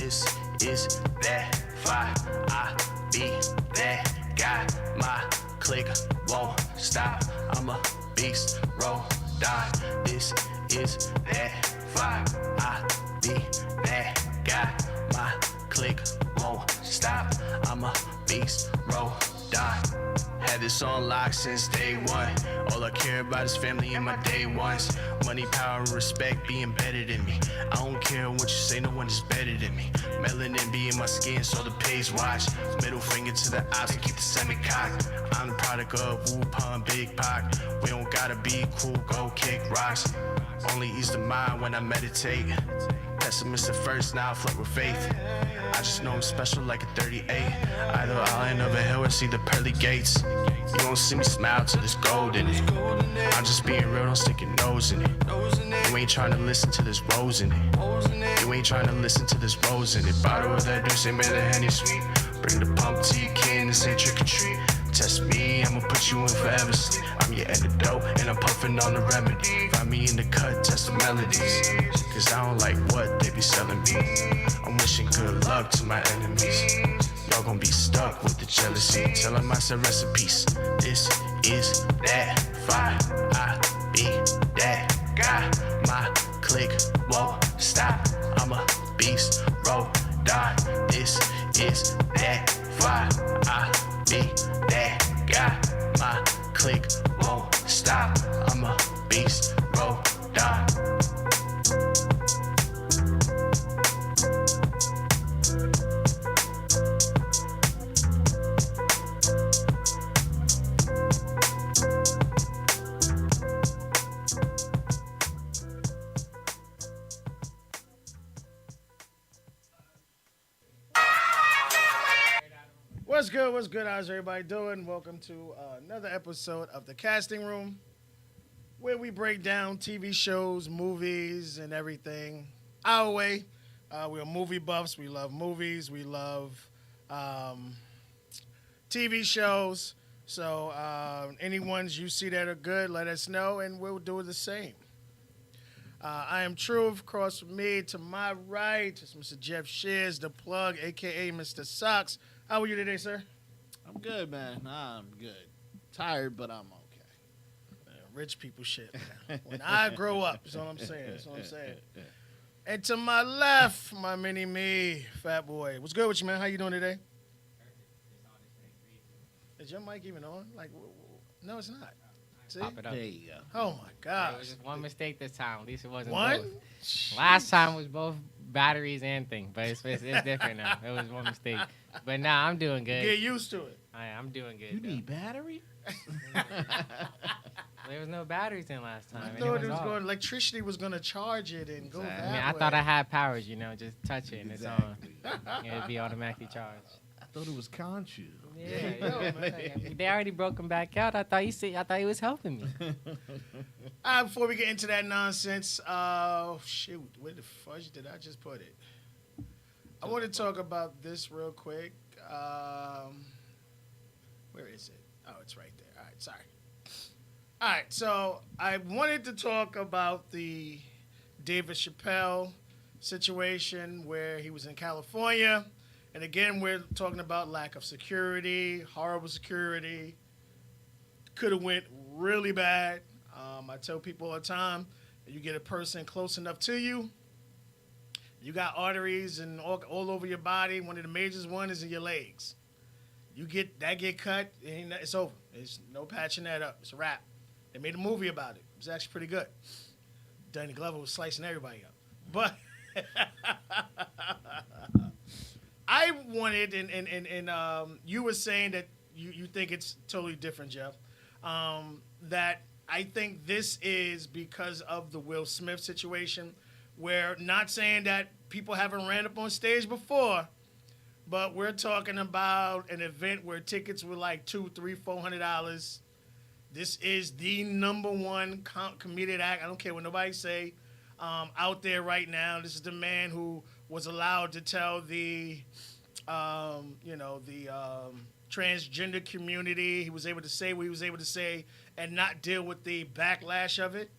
This is that fire. I be that guy. My click won't stop. I'm a beast, roll, die. This is that fire. I be that guy. My click won't stop. I'm a beast, roll, die. Had this on lock since day one. All I care about is family and my day ones. Money, power, and respect be embedded in me. I don't care what you say, no one is better than me. Melanin be in my skin, so the page watch. Middle finger to the ops and keep the semi-cocked. I'm the product of Wu-Pun, Big Pac. We don't gotta be cool, go kick rocks. Only ease the mind when I meditate. Pessimist at first, now I flirt with faith. I just know I'm special like a 38. Either I'll end over hill or see the pearly gates. You don't see me smile till there's gold in it. I'm just being real, don't stick your nose in it. You ain't trying to listen to this rose in it. You ain't trying to listen to this rose in it. Bottle of that juice, ain't made of Henny sweet. Bring the pump to your kin, this ain't trick or treat. Test me, I'ma put you in forever sleep. I'm your antidote, and I'm puffing on the remedy. Find me in the cut, test the melodies. Cause I don't like what they be selling me. I'm wishing good luck to my enemies. Y'all gon' be stuck with the jealousy. Tell them I said rest in peace. This is that fire. I be that guy. My click won't stop. I'm a beast, roll, die. This is that fire. I be that guy. My click won't stop. I'm a beast, roll, die. What's good? How's everybody doing? Welcome to another episode of The Casting Room, where we break down TV shows, movies, and everything our way. We're movie buffs. We love movies. We love TV shows. So any ones you see that are good, let us know, and we'll do the same. I am Truth. Across from me, to my right, is Mr. Jeff Shears, the plug, a.k.a. Mr. Socks. How are you today, sir? I'm good, man. I'm good. Tired, but I'm okay. Man, rich people shit, man. When I grow up, that's all I'm saying. That's all I'm saying. And to my left, my mini-me, fat boy. What's good with you, man? How you doing today? Is your mic even on? Like, no, it's not. See? Pop it up. There you go. Oh, my gosh. It was just one mistake this time. At least it wasn't One? both. Last time was both batteries and thing, but it's different now. It was one mistake. But now I'm doing good. Get used to it. I'm doing good. You though. need battery? There was no batteries in last time. I and thought it was off. going, electricity was going to charge it and go that I mean, I way. thought I had powers, just touch it and Exactly. it's on. It'd be automatically charged. I thought it was Conchu. Yeah, they already broke him back out. I thought he was helping me. Before we get into that nonsense, shoot, where the fudge did I just put it? I want to talk about this real quick. Where is it? Oh, it's right there. All right, sorry. All right, so I wanted to talk about the David Chappelle situation where he was in California. And again, we're talking about lack of security, horrible security. Could have went really bad. I tell people all the time, you get a person close enough to you, you got arteries and all over your body. One of the major ones is in your legs. You get cut, and it's over. There's no patching that up. It's a wrap. They made a movie about it. It was actually pretty good. Danny Glover was slicing everybody up. But I wanted, and you were saying that you think it's totally different, Jeff, that I think this is because of the Will Smith situation, where not saying that people haven't ran up on stage before, but we're talking about an event where tickets were like $200, $300, $400. This is the number one comedic act. I don't care what nobody say out there right now. This is the man who was allowed to tell the transgender community. He was able to say what he was able to say and not deal with the backlash of it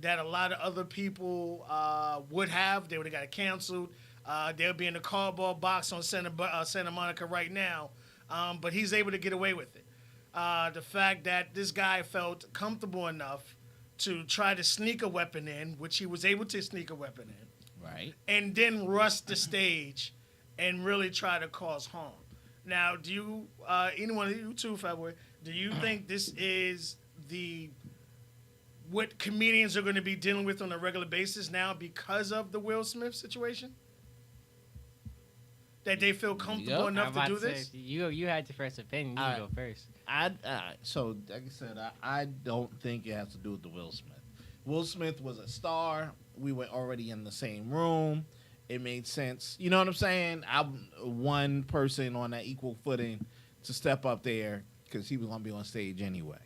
that a lot of other people would have. They would have got it canceled. They'll be in the cardboard box on Santa Monica right now, but he's able to get away with it. The fact that this guy felt comfortable enough to try to sneak a weapon in, which he was able to sneak a weapon in, Right. and then rush the stage and really try to cause harm. Now, do you, anyone of you too, Fatboy, do you think this is what comedians are going to be dealing with on a regular basis now because of the Will Smith situation? That they feel comfortable enough to do this? You had your first opinion. You can go first. So, like I said, I don't think it has to do with the Will Smith. Will Smith was a star. We were already in the same room. It made sense. You know what I'm saying? I'm one person on that equal footing to step up there because he was going to be on stage anyway.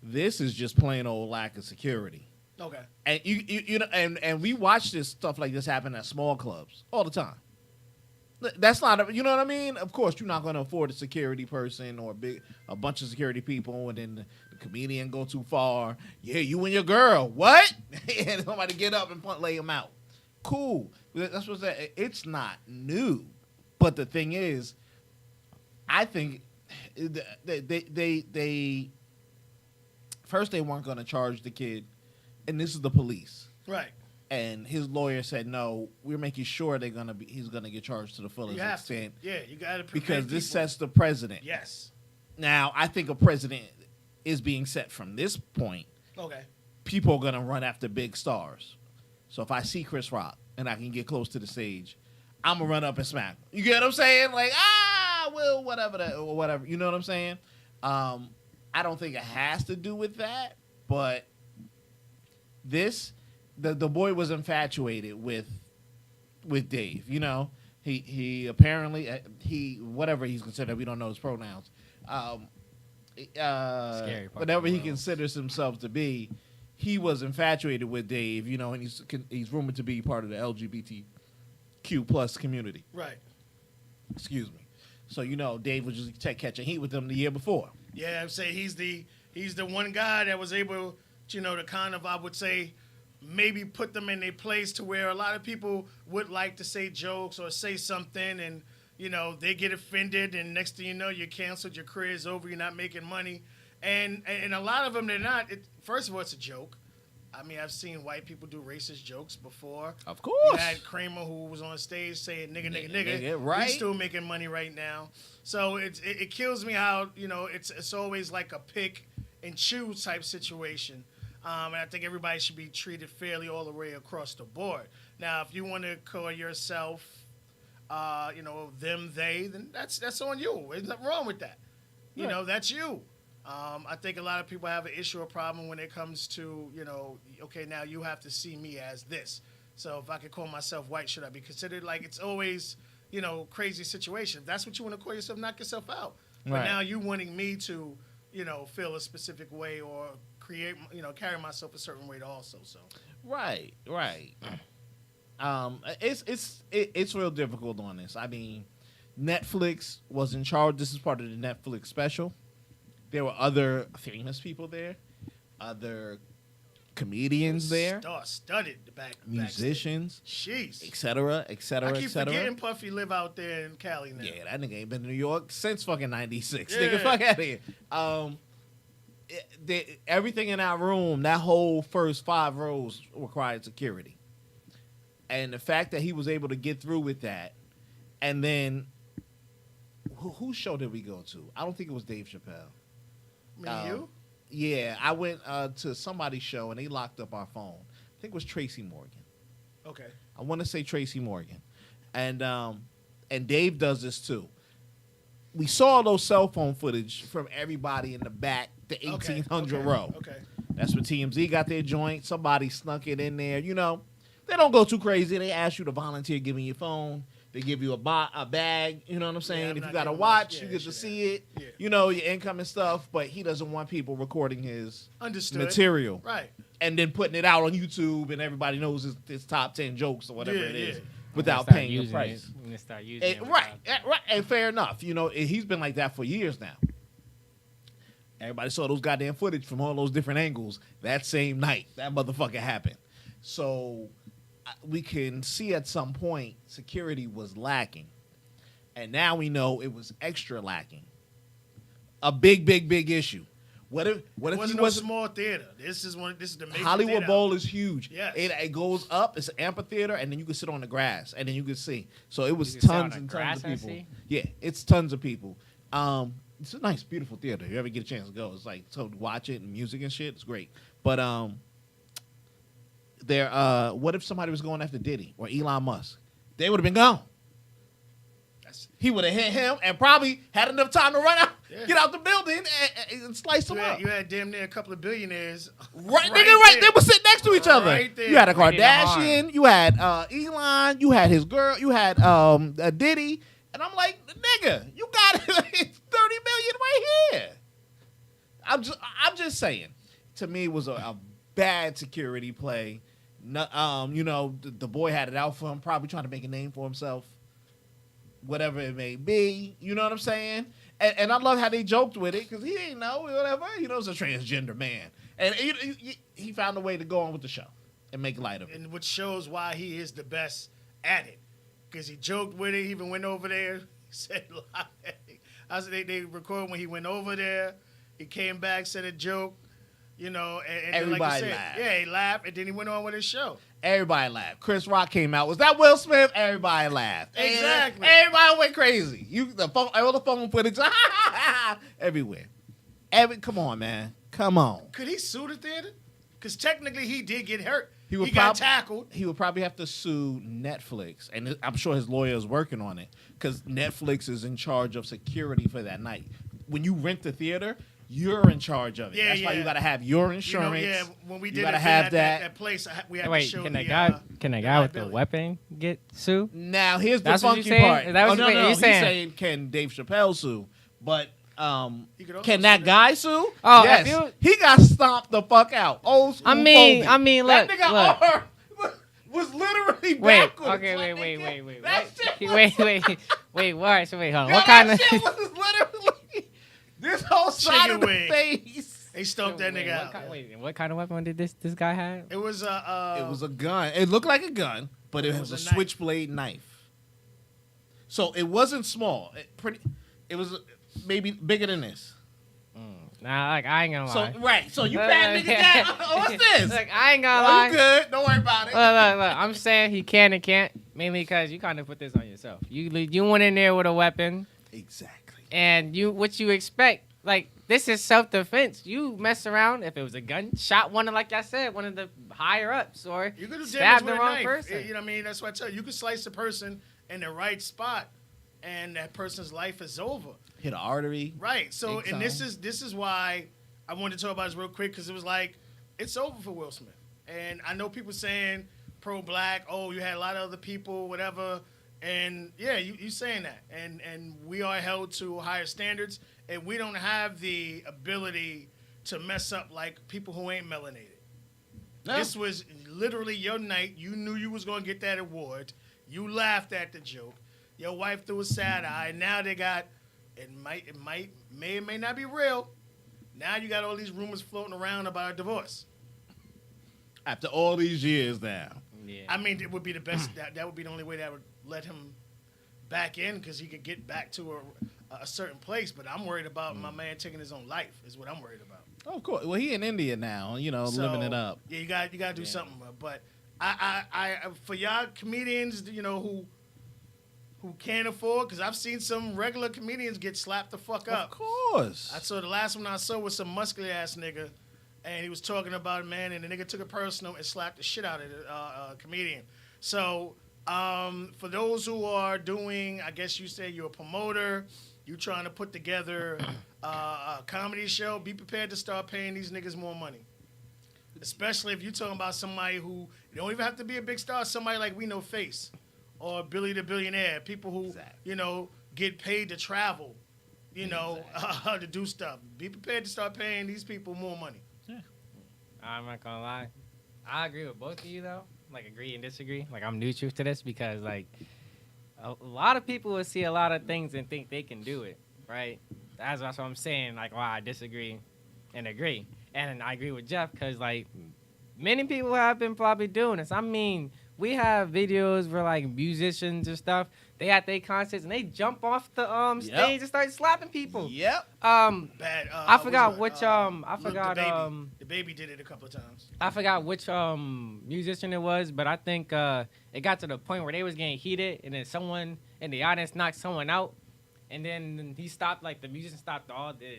This is just plain old lack of security. Okay. And you know, and we watch this stuff like this happen at small clubs all the time. That's not, you know what I mean? Of course, you're not going to afford a security person or a bunch of security people, and then the comedian go too far. Yeah, you and your girl. What? And somebody get up and lay him out. Cool. That's what it's not new. But the thing is, I think they first they weren't going to charge the kid, and this is the police. Right. And his lawyer said, "No, we're making sure he's gonna get charged to the fullest extent." Yeah, you got to because this sets the precedent. Yes. Now, I think a precedent is being set from this point. Okay. People are gonna run after big stars. So if I see Chris Rock and I can get close to the stage, I'm gonna run up and smack him. You get what I'm saying? Like, well, whatever that or whatever. You know what I'm saying? I don't think it has to do with that, but the boy was infatuated with Dave. You know, he apparently whatever he's considered. We don't know his pronouns. Scary part Whatever of the he world. considers himself to be, he was infatuated with Dave. You know, and he's rumored to be part of the LGBTQ plus community. Right. Excuse me. So you know, Dave was just catching heat with them the year before. Yeah, I'd say he's the one guy that was able, to kind of, I would say, maybe put them in a place to where a lot of people would like to say jokes or say something, and they get offended, and next thing you know, you're canceled, your career is over, you're not making money, and a lot of them, they're not. First of all, it's a joke. I mean, I've seen white people do racist jokes before. Of course. You had Kramer, who was on stage saying nigga, right? He's still making money right now. So it kills me how, it's always like a pick and choose type situation. And I think everybody should be treated fairly all the way across the board. Now, if you want to call yourself, them, they, then that's on you. There's nothing wrong with that. That's you. I think a lot of people have an issue or problem when it comes to, okay, now you have to see me as this. So if I could call myself white, should I be considered? Like, it's always, crazy situation. If that's what you want to call yourself, knock yourself out. But Right. now you wanting me to, feel a specific way or create, carry myself a certain way also. So Right. It's real difficult on this. I mean, Netflix was in charge. This is part of the Netflix special. There were other famous people there, other comedians there, studded back, musicians, jeez, et cetera, et cetera, I et keep cetera. forgetting Puffy live out there in Cali now. Yeah, that nigga ain't been to New York since fucking '96. Yeah. Nigga, fuck out of here. Everything in that room, that whole first 5 rows required security. And the fact that he was able to get through with that, and then whose show did we go to? I don't think it was Dave Chappelle. Me and you? Yeah, I went to somebody's show and they locked up our phone. I think it was Tracy Morgan. Okay. I want to say Tracy Morgan, and Dave does this too. We saw those cell phone footage from everybody in the back, the 1800 row. Okay. That's where TMZ got their joint. Somebody snuck it in there. They don't go too crazy. They ask you to volunteer giving your phone. They give you a bag. You know what I'm saying? I'm If you not got a giving watch, much. you Yeah, get to shit, see it. yeah. Your income and stuff. But he doesn't want people recording his Understood. material. Right. And then putting it out on YouTube and everybody knows his top 10 jokes or whatever Yeah, it is yeah. without Start paying the using price. it. When they start using it. Right. And fair enough. He's been like that for years now. Everybody saw those goddamn footage from all those different angles that same night. That motherfucker happened. So we can see at some point security was lacking, and now we know it was extra lacking. A big issue. What if It he wasn't no wasn't? small theater. This is the major Hollywood theater. Bowl is huge. Yes. It goes up. It's an amphitheater, and then you can sit on the grass, and then you can see. So it was You can sit on tons the and tons grass of and people. see? Yeah, it's tons of people. It's a nice, beautiful theater. If you ever get a chance to go, it's like so to watch it and music and shit. It's great. But what if somebody was going after Diddy or Elon Musk? They would have been gone. He would have hit him and probably had enough time to run out, get out the building, and slice him up. You had damn near a couple of billionaires. Right, they were sitting next to each other. Right there. You had a Right in the Kardashian, you had Elon, you had his girl, you had Diddy, and I'm like, nigga, you got 30 million right here. I'm just saying. To me, it was a bad security play. No, the boy had it out for him, probably trying to make a name for himself. Whatever it may be, you know what I'm saying? And I love how they joked with it because he didn't know, whatever. He knows a transgender man. And he found a way to go on with the show and make light of it. And which shows why he is the best at it. Because he joked with it, he even went over there, said they recorded when he went over there. He came back, said a joke, and Everybody like you said, laughed. Yeah, he laughed, and then he went on with his show. Everybody laughed. Chris Rock came out. Was that Will Smith? Everybody laughed. Exactly. And everybody went crazy. All the phone footage everywhere. Come on, man. Come on. Could he sue the theater? Because technically he did get hurt. He got tackled. He would probably have to sue Netflix, and I'm sure his lawyer is working on it because Netflix is in charge of security for that night. When you rent the theater, you're in charge of it. Yeah, That's why you got to have your insurance. When we You did gotta it have at that. that place, we had to Wait, show can the that guy with the liability. weapon get sued? Now here's That's the what you funky saying? part. Is that what no, you- no, you he's saying? saying can Dave Chappelle sue, but He could also can sue that them. guy sue? Oh, yes. if you- He got stomped the fuck out. Old school. I mean, folded. look, that nigga look. arm was literally Wait, backwards. okay, Like, wait. That shit was, What? So wait, hold on. yo, What kind that of? shit was literally this whole side Chicken of the wing. face. They stumped that Wait, nigga out. what kind of weapon did this guy have? It was It was a gun. It looked like a gun, but it was a a knife. switchblade knife. So it wasn't small. It was maybe bigger than this. Nah, like I ain't gonna So lie. right. So you bad nigga down. What's this? Look, I ain't gonna Oh, lie. you good? Don't worry about it. Look. I'm saying he can and can't mainly because you kind of put this on yourself. You went in there with a weapon, Exactly. and what you expect? Like this is self-defense. You mess around if it was a gun, shot one of like I said, one of the higher ups, or You could have stabbed damaged the with a wrong knife. person. You know what I mean? That's why I tell you, you could slice the person in the right spot, and that person's life is over. Hit an artery. Right. So, Big and time. this is why I wanted to talk about this real quick because it was like it's over for Will Smith, and I know people saying pro-black. Oh, you had a lot of other people, whatever. And yeah, you saying that, and we are held to higher standards, and we don't have the ability to mess up like people who ain't melanated. No. This was literally your night. You knew you was gonna get that award. You laughed at the joke. Your wife threw a sad eye. And now they got it may or may not be real. Now you got all these rumors floating around about a divorce. After all these years now. Yeah. I mean, it would be the best. That would be the only way that would let him back in because he could get back to a certain place. But I'm worried about my man taking his own life. Is what I'm worried about. Oh, cool. Well, he in India now, living it up. Yeah, you got to do something. But I for y'all comedians, who can't afford, because I've seen some regular comedians get slapped the fuck up. Of course. I saw the last one I saw was some muscular ass nigga, and he was talking about it, man, and the nigga took it personal and slapped the shit out of the comedian. So for those who are doing, I guess you say you're a promoter, you trying to put together a comedy show, be prepared to start paying these niggas more money. Especially if you're talking about somebody who, you don't even have to be a big star, somebody like We Know Face or Billy the Billionaire, people who, get paid to travel, to do stuff. Be prepared to start paying these people more money. I'm not gonna lie. I agree with both of you though. Like agree and disagree. Like I'm neutral to this because like a lot of people will see a lot of things and think they can do it, right? That's what I'm saying. Like, why I disagree and agree. And I agree with Jeff because like many people have been probably doing this. I mean, we have videos where like musicians and stuff, they at their concerts and they jump off the stage and start slapping people. Yep. Bad. I forgot which I Look, forgot the baby did it a couple of times. I forgot which musician it was, but I think it got to the point where they was getting heated, and then someone in the audience knocked someone out, and then he stopped, like the musician stopped the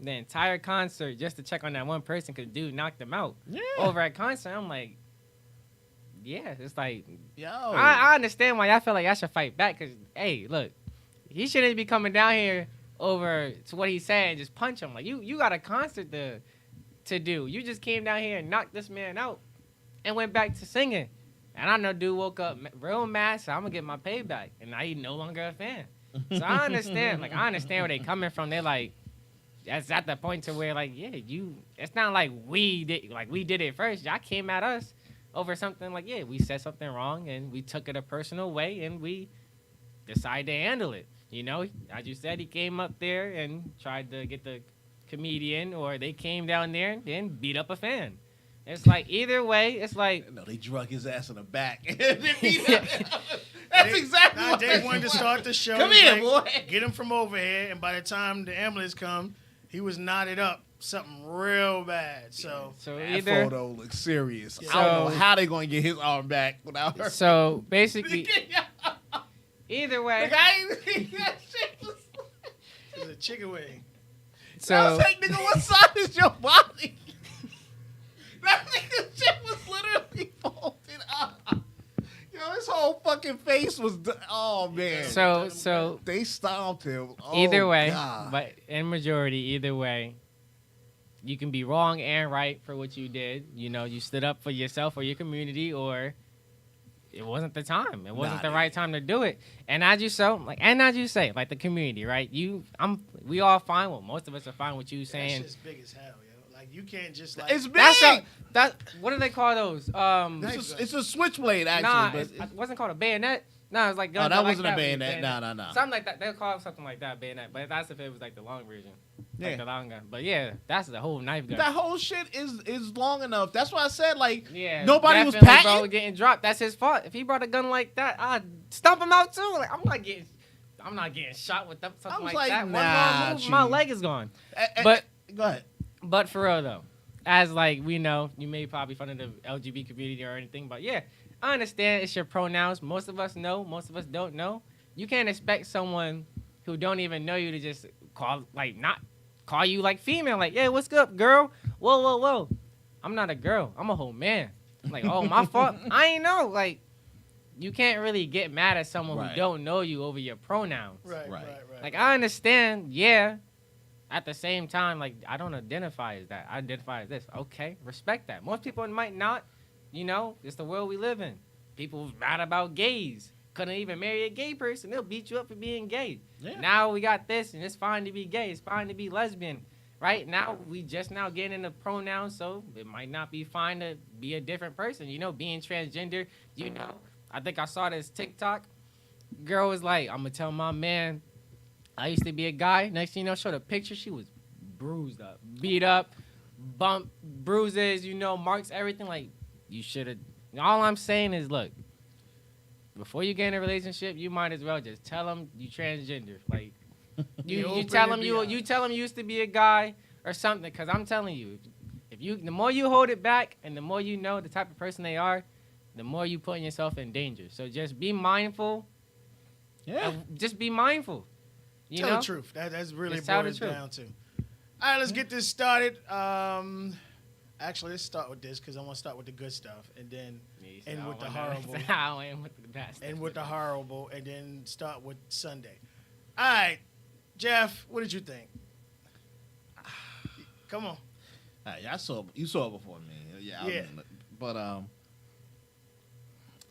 entire concert just to check on that one person because dude knocked him out over at concert. I'm like, yeah, it's like, yo, I understand why y'all feel like I should fight back because, hey, look, he shouldn't be coming down here over to what he said and just punch him. Like, you got a concert to do. You just came down here and knocked this man out and went back to singing. And I know dude woke up real mad, so I'm going to get my payback. And now he's no longer a fan. So I understand. Like, I understand where they coming from. They're like, that's at the point to where, like, yeah, it's not like we did it first. Y'all came at us over something like, yeah, we said something wrong and we took it a personal way and we decided to handle it. You know, as you said, he came up there and tried to get the comedian, or they came down there and beat up a fan. It's like, either way, it's like... No, they drug his ass in the back. That's exactly what they wanted to start the show. Come here, boy. Get him from over here, and by the time the ambulance come, he was knotted up. Something real bad. So that either photo looks serious. Yeah. I don't know how they going to get his arm back without her. So, basically... Either way... That shit was... it's a chicken wing. So... I was like, nigga, what side is your body? That nigga shit was literally folded up. Yo, his whole fucking face was... Oh, man. So they stomped him. Oh, either way, God. but in majority, either way, you can be wrong and right for what you did. You know, you stood up for yourself or your community, or it wasn't the time. It wasn't the right time to do it. And as you say, like the community, right? We all fine. Well, most of us are fine with you saying. That shit's big as hell, yo. Like, you can't just like. It's big. What do they call those? It's a switchblade, actually. Nah, but it wasn't called a bayonet. No, it was like guns that like wasn't a that. bayonet. No. Something like that. They'll call it something like that, bayonet. But that's if it was like the long version. Yeah. Like the long gun. But yeah, that's the whole knife gun. that whole shit is long enough. That's why I said, like, Yeah, nobody was definitely, packing. bro, getting dropped. That's his fault. If he brought a gun like that, I'd stomp him out too. Like, I'm not getting shot with something I was like that. nah, One wrong move, my Chief. leg is gone. But go ahead. But for real though, as like we know, you may probably fun of the LGBT community or anything, but yeah, I understand it's your pronouns. Most of us know, most of us don't know. You can't expect someone who don't even know you to just not call you like female, like, yeah, what's up, girl? Whoa. I'm not a girl. I'm a whole man. Like, oh, my fault. I ain't know. Like, you can't really get mad at someone who don't know you over your pronouns. Right. Like, I understand, yeah. At the same time, like, I don't identify as that. I identify as this. Okay, respect that. Most people might not. You know, it's the world we live in. People mad about gays. Couldn't even marry a gay person. They'll beat you up for being gay. Yeah. Now we got this, and it's fine to be gay. It's fine to be lesbian. Right now, we just now getting into pronouns, so it might not be fine to be a different person. You know, being transgender, you know. I think I saw this TikTok. Girl was like, I'm going to tell my man, I used to be a guy. Next thing you know, showed a picture. She was bruised up, beat up, bump, bruises, you know, marks, everything. Like, you should have. All I'm saying is, look, before you get in a relationship, you might as well just tell them you transgender. Like, you tell them you used to be a guy or something. Because I'm telling you, the more you hold it back and the more you know the type of person they are, the more you putting yourself in danger. So just be mindful. Yeah. Just be mindful. Tell the truth. That's really what it's down to. All right, let's get this started. Actually, let's start with this because I want to start with the good stuff and then end with the horrible. I'll end with the best. End with the horrible and then start with Sunday. All right, Jeff, what did you think? Come on. Hey, you saw it before me. Yeah. But all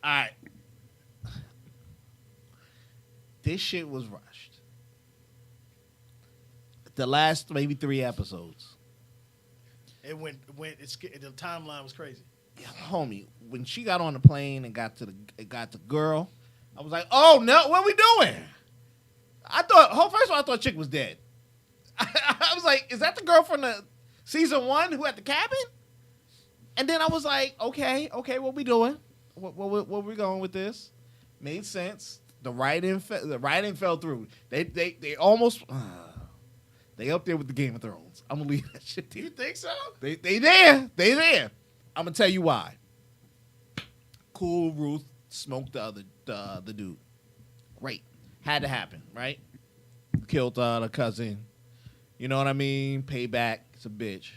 right. This shit was rushed. The last maybe 3 episodes. The timeline was crazy. Yeah, homie, when she got on the plane and got the girl, I was like, oh no, what are we doing? First of all, I thought chick was dead. I was like, is that the girl from the season 1 who had the cabin? And then I was like, okay, what we doing? where we going with this? Made sense. The writing fell through. They almost they up there with the Game of Thrones. I'm gonna leave that shit there. You think so? They there. They there. I'm gonna tell you why. Cool Ruth smoked the dude. Great. Had to happen, right? Killed the cousin. You know what I mean? Payback. It's a bitch.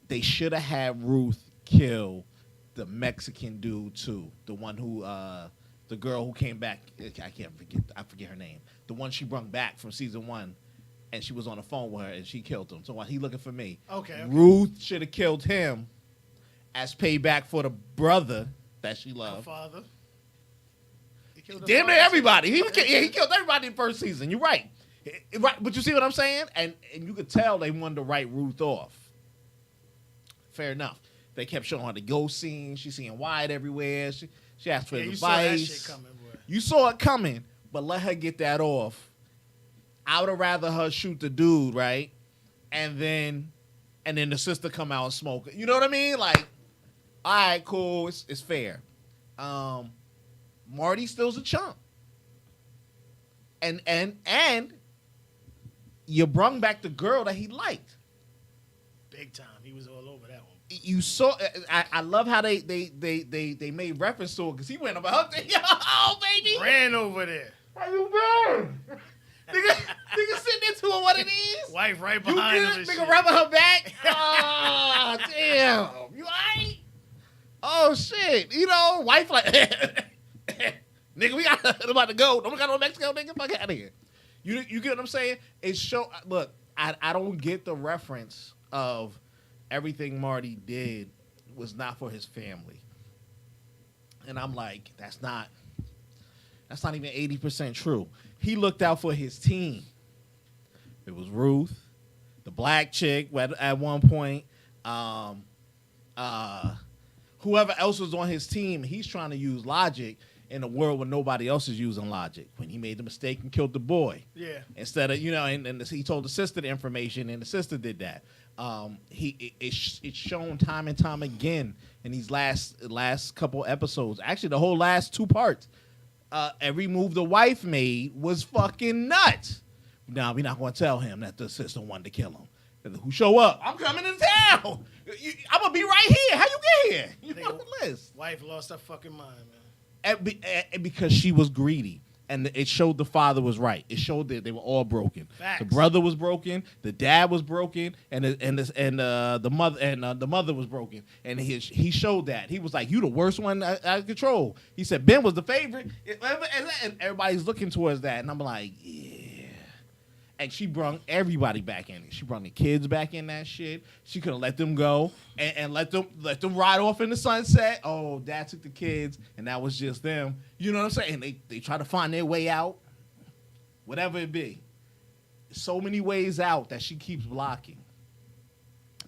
They should have had Ruth kill the Mexican dude too. The one who, the girl who came back. I forget her name. The one she brought back from season 1, and she was on the phone with her, and she killed him. So while he looking for me, Okay. Ruth should have killed him as payback for the brother that she Her loved. father. He killed her Damn near father, everybody. too. He killed everybody in the first season. You're right. Right, but you see what I'm saying? And you could tell they wanted to write Ruth off. Fair enough. They kept showing her the ghost scene. She's seeing Wyatt everywhere. She asked for Yeah, you advice. saw that shit coming, boy. You saw it coming, but let her get that off. I would have rather her shoot the dude, right? And then the sister come out and smoke it. You know what I mean? Like, all right, cool. It's fair. Marty still's a chump. And you brung back the girl that he liked. Big time. He was all over that one. You saw. I love how they made reference to it because he went about her. Oh, baby, Ran over there. how you been? nigga sitting into it what it is. Wife right You behind him. good? and Nigga shit. rubbing her back. Oh, damn. You alright? Oh shit. You know, wife like, nigga, we about to go. Don't we got no Mexico, nigga? Fuck out of here. You get what I'm saying? It's show. Look, I don't get the reference of everything Marty did was not for his family, and I'm like, that's not even 80% true. He looked out for his team. It was Ruth, the black chick at one point, whoever else was on his team. He's trying to use logic in a world where nobody else is using logic. When he made the mistake and killed the boy, Yeah. instead of and he told the sister the information, and the sister did that. It's shown time and time again in these last couple episodes. Actually, the whole last 2 parts. Every move the wife made was fucking nuts. Now we're not going to tell him that the sister wanted to kill him. Who show up? I'm coming to town. I'm gonna be right here. How you get here? You know the list. Wife lost her fucking mind, man. And because she was greedy, and it showed the father was right. It showed that they were all broken. Facts. The brother was broken, the dad was broken, and the mother was broken. And he showed that. He was like, "You the worst one out of control." He said Ben was the favorite, and everybody's looking towards that. And I'm like, yeah. And she brung everybody back in it. She brung the kids back in that shit. She could have let them go and let them ride off in the sunset. Oh, dad took the kids, and that was just them. You know what I'm saying? They try to find their way out, whatever it be. So many ways out that she keeps blocking.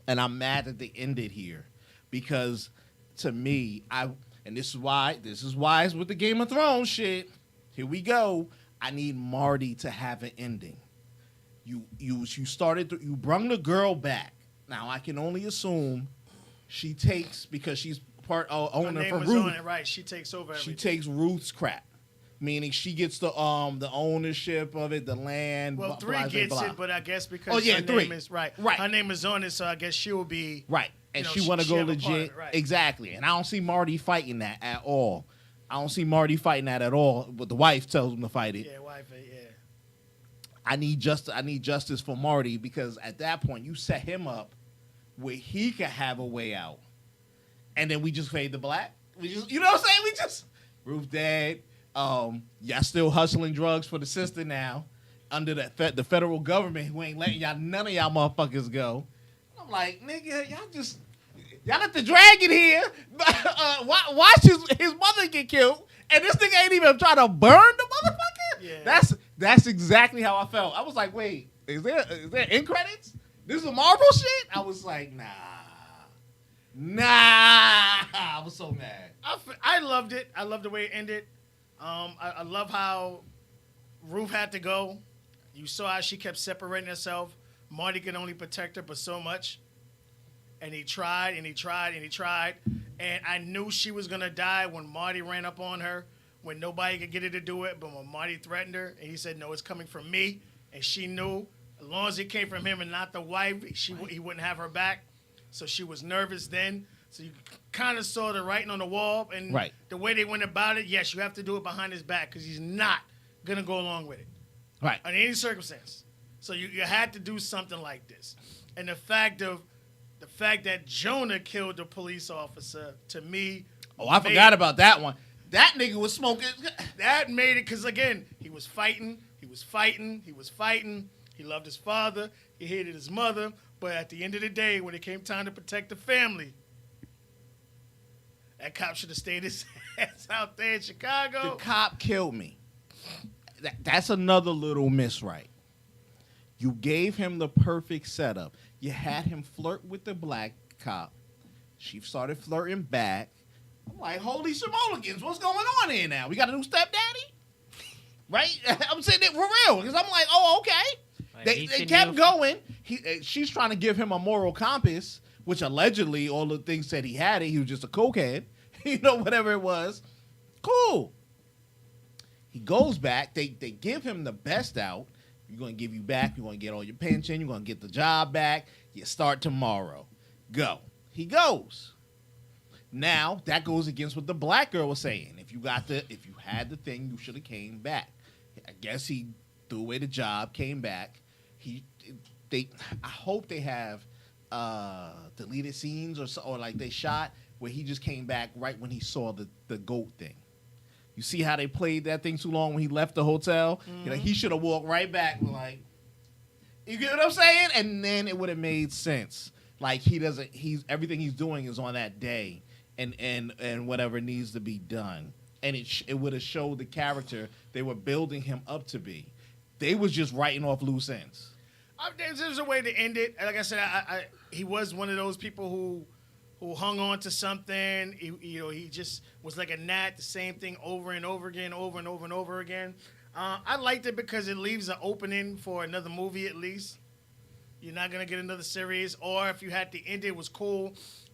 And I'm mad that they ended here, because to me, and this is why it's with the Game of Thrones shit. Here we go. I need Marty to have an ending. You brung the girl back. Now I can only assume she takes, because she's part owner for Ruth. On it, right? She takes over everything. She takes Ruth's crap, meaning she gets the ownership of it, the land. Well, blah, 3 blah, gets blah. it, but I guess because her 3 name is right. Right. Her name is on it, so I guess she will be Right. And you know, she want to go have a part of legit. it, right. Exactly. And I don't see Marty fighting that at all. I don't see Marty fighting that at all. But the wife tells him to fight it. Yeah, wife. Yeah. I need justice for Marty, because at that point you set him up where he can have a way out. And then we just fade to black. We just, you know what I'm saying? We just Ruth dead. Y'all still hustling drugs for the sister now under the federal government, who ain't letting none of y'all motherfuckers go. I'm like, nigga, y'all let the dragon here. Watch his mother get killed, and this nigga ain't even trying to burn the motherfucker. Yeah. That's exactly how I felt. I was like, wait, is there end credits? This is a Marvel shit? I was like, nah. I was so mad. I loved it. I loved the way it ended. I love how Ruth had to go. You saw how she kept separating herself. Marty could only protect her, but so much. And he tried and he tried and he tried. And I knew she was going to die when Marty ran up on her, when nobody could get her to do it. But when Marty threatened her and he said, no, it's coming from me. And she knew as long as it came from him and not the wife, he wouldn't have her back. So she was nervous then. So you kind of saw the writing on the wall. And the way they went about it, yes, you have to do it behind his back because he's not going to go along with it. Right. Under any circumstance. So you had to do something like this. And the fact that Jonah killed the police officer, to me... Oh, I forgot about that one. That nigga was smoking. That made it, because, again, he was fighting. He loved his father. He hated his mother. But at the end of the day, when it came time to protect the family, that cop should have stayed his ass out there in Chicago. The cop killed me. That's another little miss, right? You gave him the perfect setup. You had him flirt with the black cop. She started flirting back. I'm like, holy simolicans, what's going on here now? We got a new stepdaddy? Right? I'm saying it for real, because I'm like, oh, okay. Like, They kept going. She's trying to give him a moral compass, which allegedly all the things said he had it. He was just a cokehead. Whatever it was. Cool. He goes back. They give him the best out. We're going to give you back. You're going to get all your pension. You're going to get the job back. You start tomorrow. Go. He goes. Now, that goes against what the black girl was saying. If you had the thing, you should have came back. I guess he threw away the job, came back. I hope they have deleted scenes or like they shot where he just came back right when he saw the goat thing. You see how they played that thing too long when he left the hotel? Mm-hmm. He should have walked right back. Like, you get what I'm saying? And then it would have made sense. Like everything he's doing is on that day, and whatever needs to be done. And it would have showed the character they were building him up to be. They was just writing off loose ends. There's a way to end it. Like I said, he was one of those people who hung on to something. He just was like a gnat, the same thing over and over again, over and over and over again. I liked it because it leaves an opening for another movie at least. You're not going to get another series. Or if you had to end it was cool.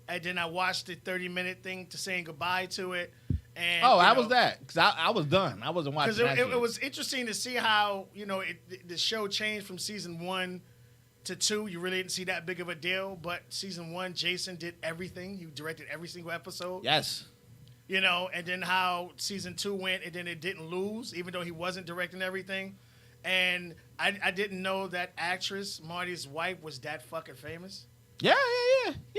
And then I watched the 30-minute thing to saying goodbye to it. And, how was that? Because I was done. I wasn't watching that. Because it was interesting to see how, the show changed from season 1 to 2. You really didn't see that big of a deal. But season 1, Jason did everything. He directed every single episode. Yes. And then how season 2 went, and then it didn't lose, even though he wasn't directing everything. And I didn't know that actress, Marty's wife, was that fucking famous. Yeah.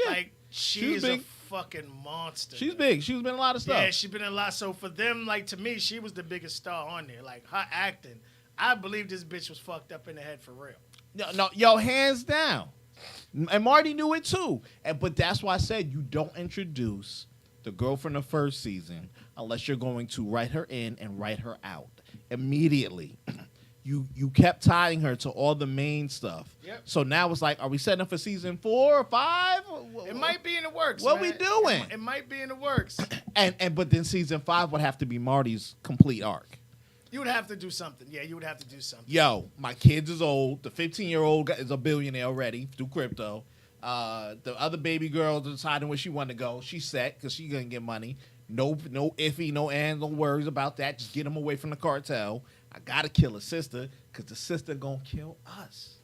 Like, she's a fucking monster. She's big. She's been in a lot of stuff. Yeah, she's been in a lot. So for them, like, to me, she was the biggest star on there. Like, her acting, I believe this bitch was fucked up in the head for real. No, hands down. And Marty knew it too. But that's why I said you don't introduce the girl from the first season unless you're going to write her in and write her out immediately. You kept tying her to all the main stuff. Yep. So now it's like, are we setting up for season 4 or 5? It might be in the works. What we doing? It might be in the works. But then season 5 would have to be Marty's complete arc. You would have to do something. Yeah, you would have to do something. Yo, my kids is old. The 15-year-old is a billionaire already through crypto. The other baby girl deciding where she wanted to go. She's set because she's going to get money. No iffy, no ands, no worries about that. Just get them away from the cartel. I got to kill a sister because the sister going to kill us.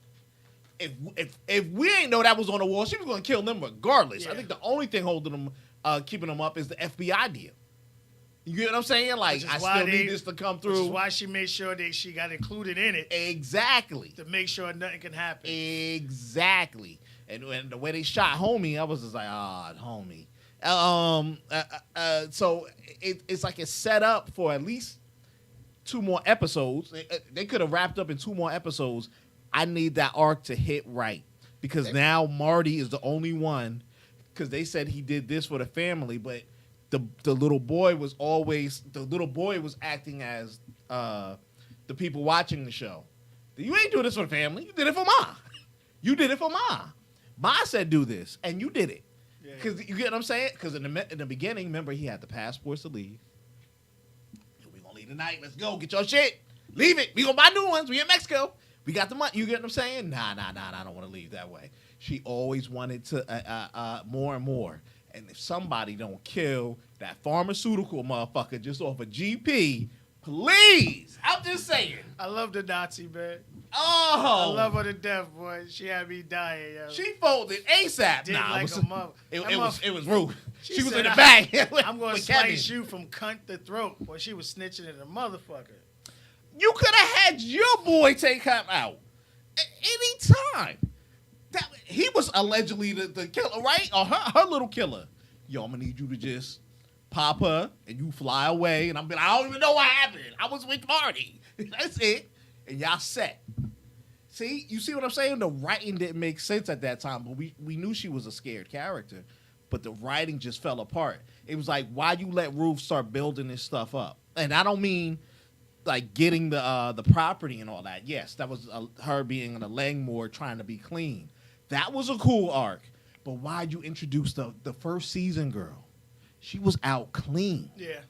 If we ain't know that was on the wall, she was going to kill them regardless. Yeah. I think the only thing holding them, keeping them up is the FBI deal. You get what I'm saying? Like, I still need this to come through. Which is why she made sure that she got included in it. Exactly. To make sure nothing can happen. Exactly. And the way they shot Homie, I was just like, Homie. So it's like it's set up for at least 2 more episodes. They could have wrapped up in 2 more episodes. I need that arc to hit right because now Marty is the only one. Because they said he did this for the family, but the little boy was acting as the people watching the show. You ain't doing this for the family. You did it for Ma. You did it for Ma. Ma said do this, and you did it. Because you get what I'm saying? Because in the beginning, remember, he had the passports to leave. We're going to leave tonight. Let's go. Get your shit. Leave it. We going to buy new ones. We in Mexico. We got the money. You get what I'm saying? Nah. I don't want to leave that way. she always wanted to more and more. And if somebody don't kill that pharmaceutical motherfucker just off a GP, please, I'm just saying. I love the Nazi, man. I Oh, love her to death, boy. She had me dying, yo. she folded ASAP. Did Nah, like it a was, mother. it was Ruth. She She was said, in the back. I'm going to with Kevin. slice you from cunt to throat. Boy, she was snitching at a motherfucker. You could have had your boy take him out any time. He was allegedly the killer, right? Or her little killer. Yo, I'm gonna need you to just pop her and you fly away. And I'm like, I don't even know what happened. I was with Marty. That's it. And y'all set. See, you see what I'm saying? The writing didn't make sense at that time, but we knew she was a scared character. But the writing just fell apart. It was like, why you let Ruth start building this stuff up? And I don't mean like getting the property and all that. Yes, that was her being in a Langmore trying to be clean. That was a cool arc. But why'd you introduce the first season girl? She was out clean. Yeah.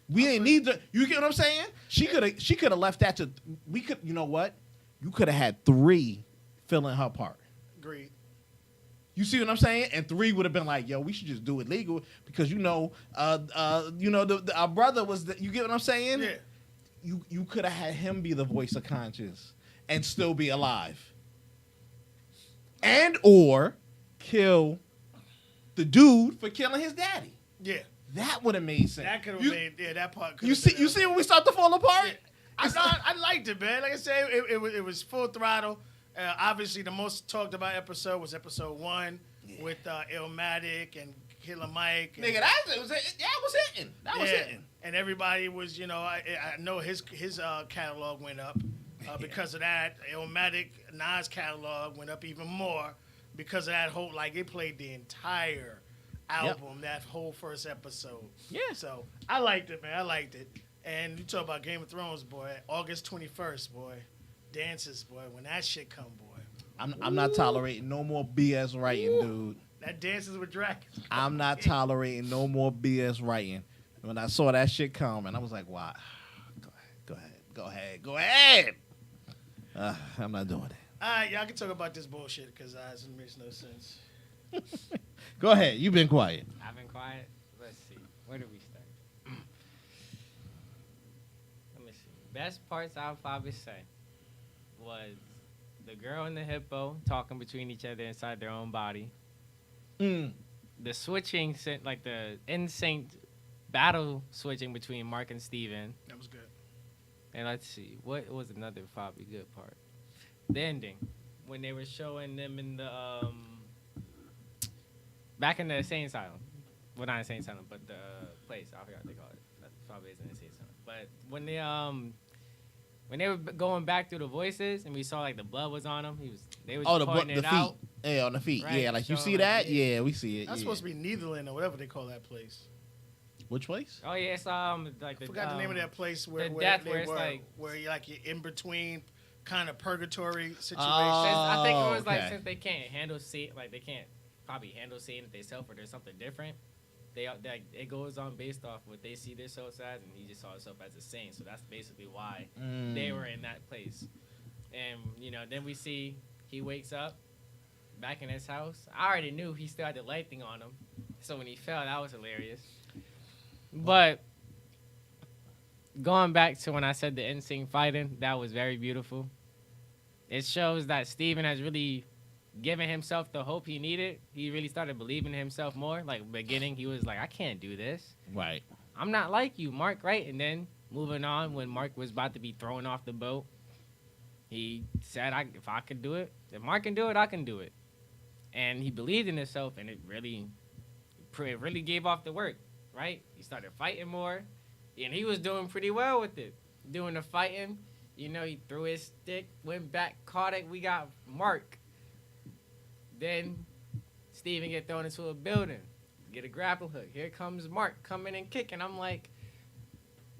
We ain't need to. You get what I'm saying? She could have left that to. We could. You know what? You could have had 3 filling her part. Agreed. You see what I'm saying? And 3 would have been like, yo, we should just do it legal because our brother was. You get what I'm saying? Yeah. You could have had him be the voice of conscience and still be alive, and or kill the dude for killing his daddy. Yeah. That would have made sense. That could have made. Yeah, that part. You see when we start to fall apart. Yeah. I liked it, man. Like I said, it was full throttle. Obviously, the most talked about episode was episode 1 with Illmatic and Killer Mike. And, Nigga, that was hitting. That was hitting. And everybody was, I know his catalog went up because of that. Illmatic, Nas catalog went up even more because of that whole, like, it played the entire album, that whole first episode. Yeah. So I liked it, man. I liked it. And you talk about Game of Thrones, boy. August 21st, boy. Dances, boy. When that shit come, boy. I'm not tolerating no more BS writing, dude. That Dances with Dragons. I'm not tolerating no more BS writing. When I saw that shit come, and I was like, "Wow, go ahead." I'm not doing it. All right, y'all can talk about this bullshit because it makes no sense. Go ahead. You've been quiet. I've been quiet. Let's see. Where do we start? Let me see. Best parts I'll probably say was the girl and the hippo talking between each other inside their own body. Mm. The switching, like the insane battle switching between Mark and Steven. That was good. And let's see. What was another probably good part? The ending. When they were showing them in the back in the insane asylum. Well, not insane asylum, but the place. I forgot what they call it. That probably isn't insane asylum. But when they were going back through the voices and we saw like the blood was on them, they was pointing the it feet. out. Yeah, on the feet. Right, Yeah, like you showing see like, that? yeah. Yeah, we see it. That's yeah. supposed to be Netherland or whatever they call that place. Which place? Oh yeah, it's like I forgot the name of that place where the where death they where it's were, like where you're in between kind of purgatory situation. I think it was like okay. since they can't handle they can't probably handle seeing it themselves or there's something different. It goes on based off what they see themselves as, and he just saw himself as a saint. So that's basically why they were in that place. And then we see he wakes up back in his house. I already knew he still had the light thing on him, so when he fell, that was hilarious. But going back to when I said the NSYNC fighting, that was very beautiful. It shows that Steven has really given himself the hope he needed. He really started believing in himself more. Like, beginning, he was like, I can't do this. Right. I'm not like you, Mark, right? And then moving on, when Mark was about to be thrown off the boat, he said, if I could do it, if Mark can do it, I can do it. And he believed in himself, and it really gave off the work, right? He started fighting more, and he was doing pretty well with it. Doing the fighting, he threw his stick, went back, caught it. We got Mark. Then Steven get thrown into a building, get a grapple hook. Here comes Mark coming and kicking. I'm like,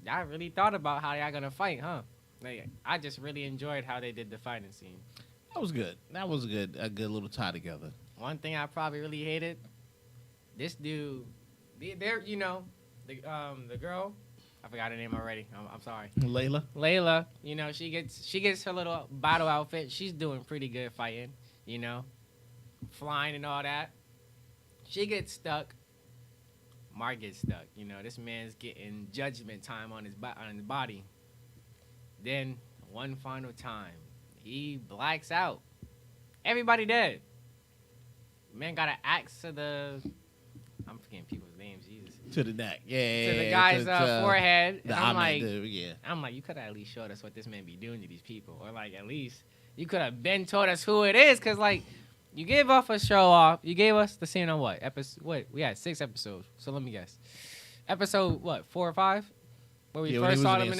I really thought about how y'all gonna fight, huh? Like, I just really enjoyed how they did the fighting scene. That was good. That was a good little tie together. One thing I probably really hated, this dude, the girl, I forgot her name already. I'm sorry. Layla, she gets her little battle outfit. She's doing pretty good fighting, flying and all that. She gets stuck. Mark gets stuck. You know, this man's getting judgment time on his body. Then, one final time, he blacks out. Everybody dead. Man got an axe to the... I'm forgetting people's names, Jesus. To the neck, yeah. To the guy's forehead. The I'm like, yeah. I'm like, you could have at least showed us what this man be doing to these people. Or, like, at least you could have been told us who it is. Because, like, you gave off a show off. You gave us the scene on what? We had 6 episodes. So let me guess. Episode, what, 4 or 5? Where we first saw them in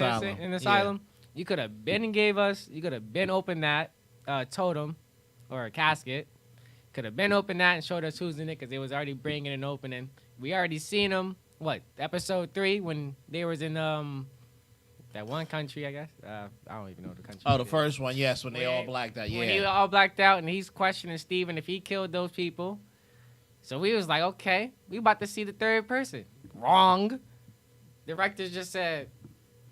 the asylum. You could have been and gave us, you could have been opened that totem or a casket. Could have been open that and showed us who's in it because they was already bringing an opening. We already seen them. What, episode 3 when they was in that one country, I guess. I don't even know the country. Oh, the first one, yes, when they all blacked out. Yeah, when he all blacked out and he's questioning Steven if he killed those people. So we was like, okay, we about to see the third person. Wrong. Director just said,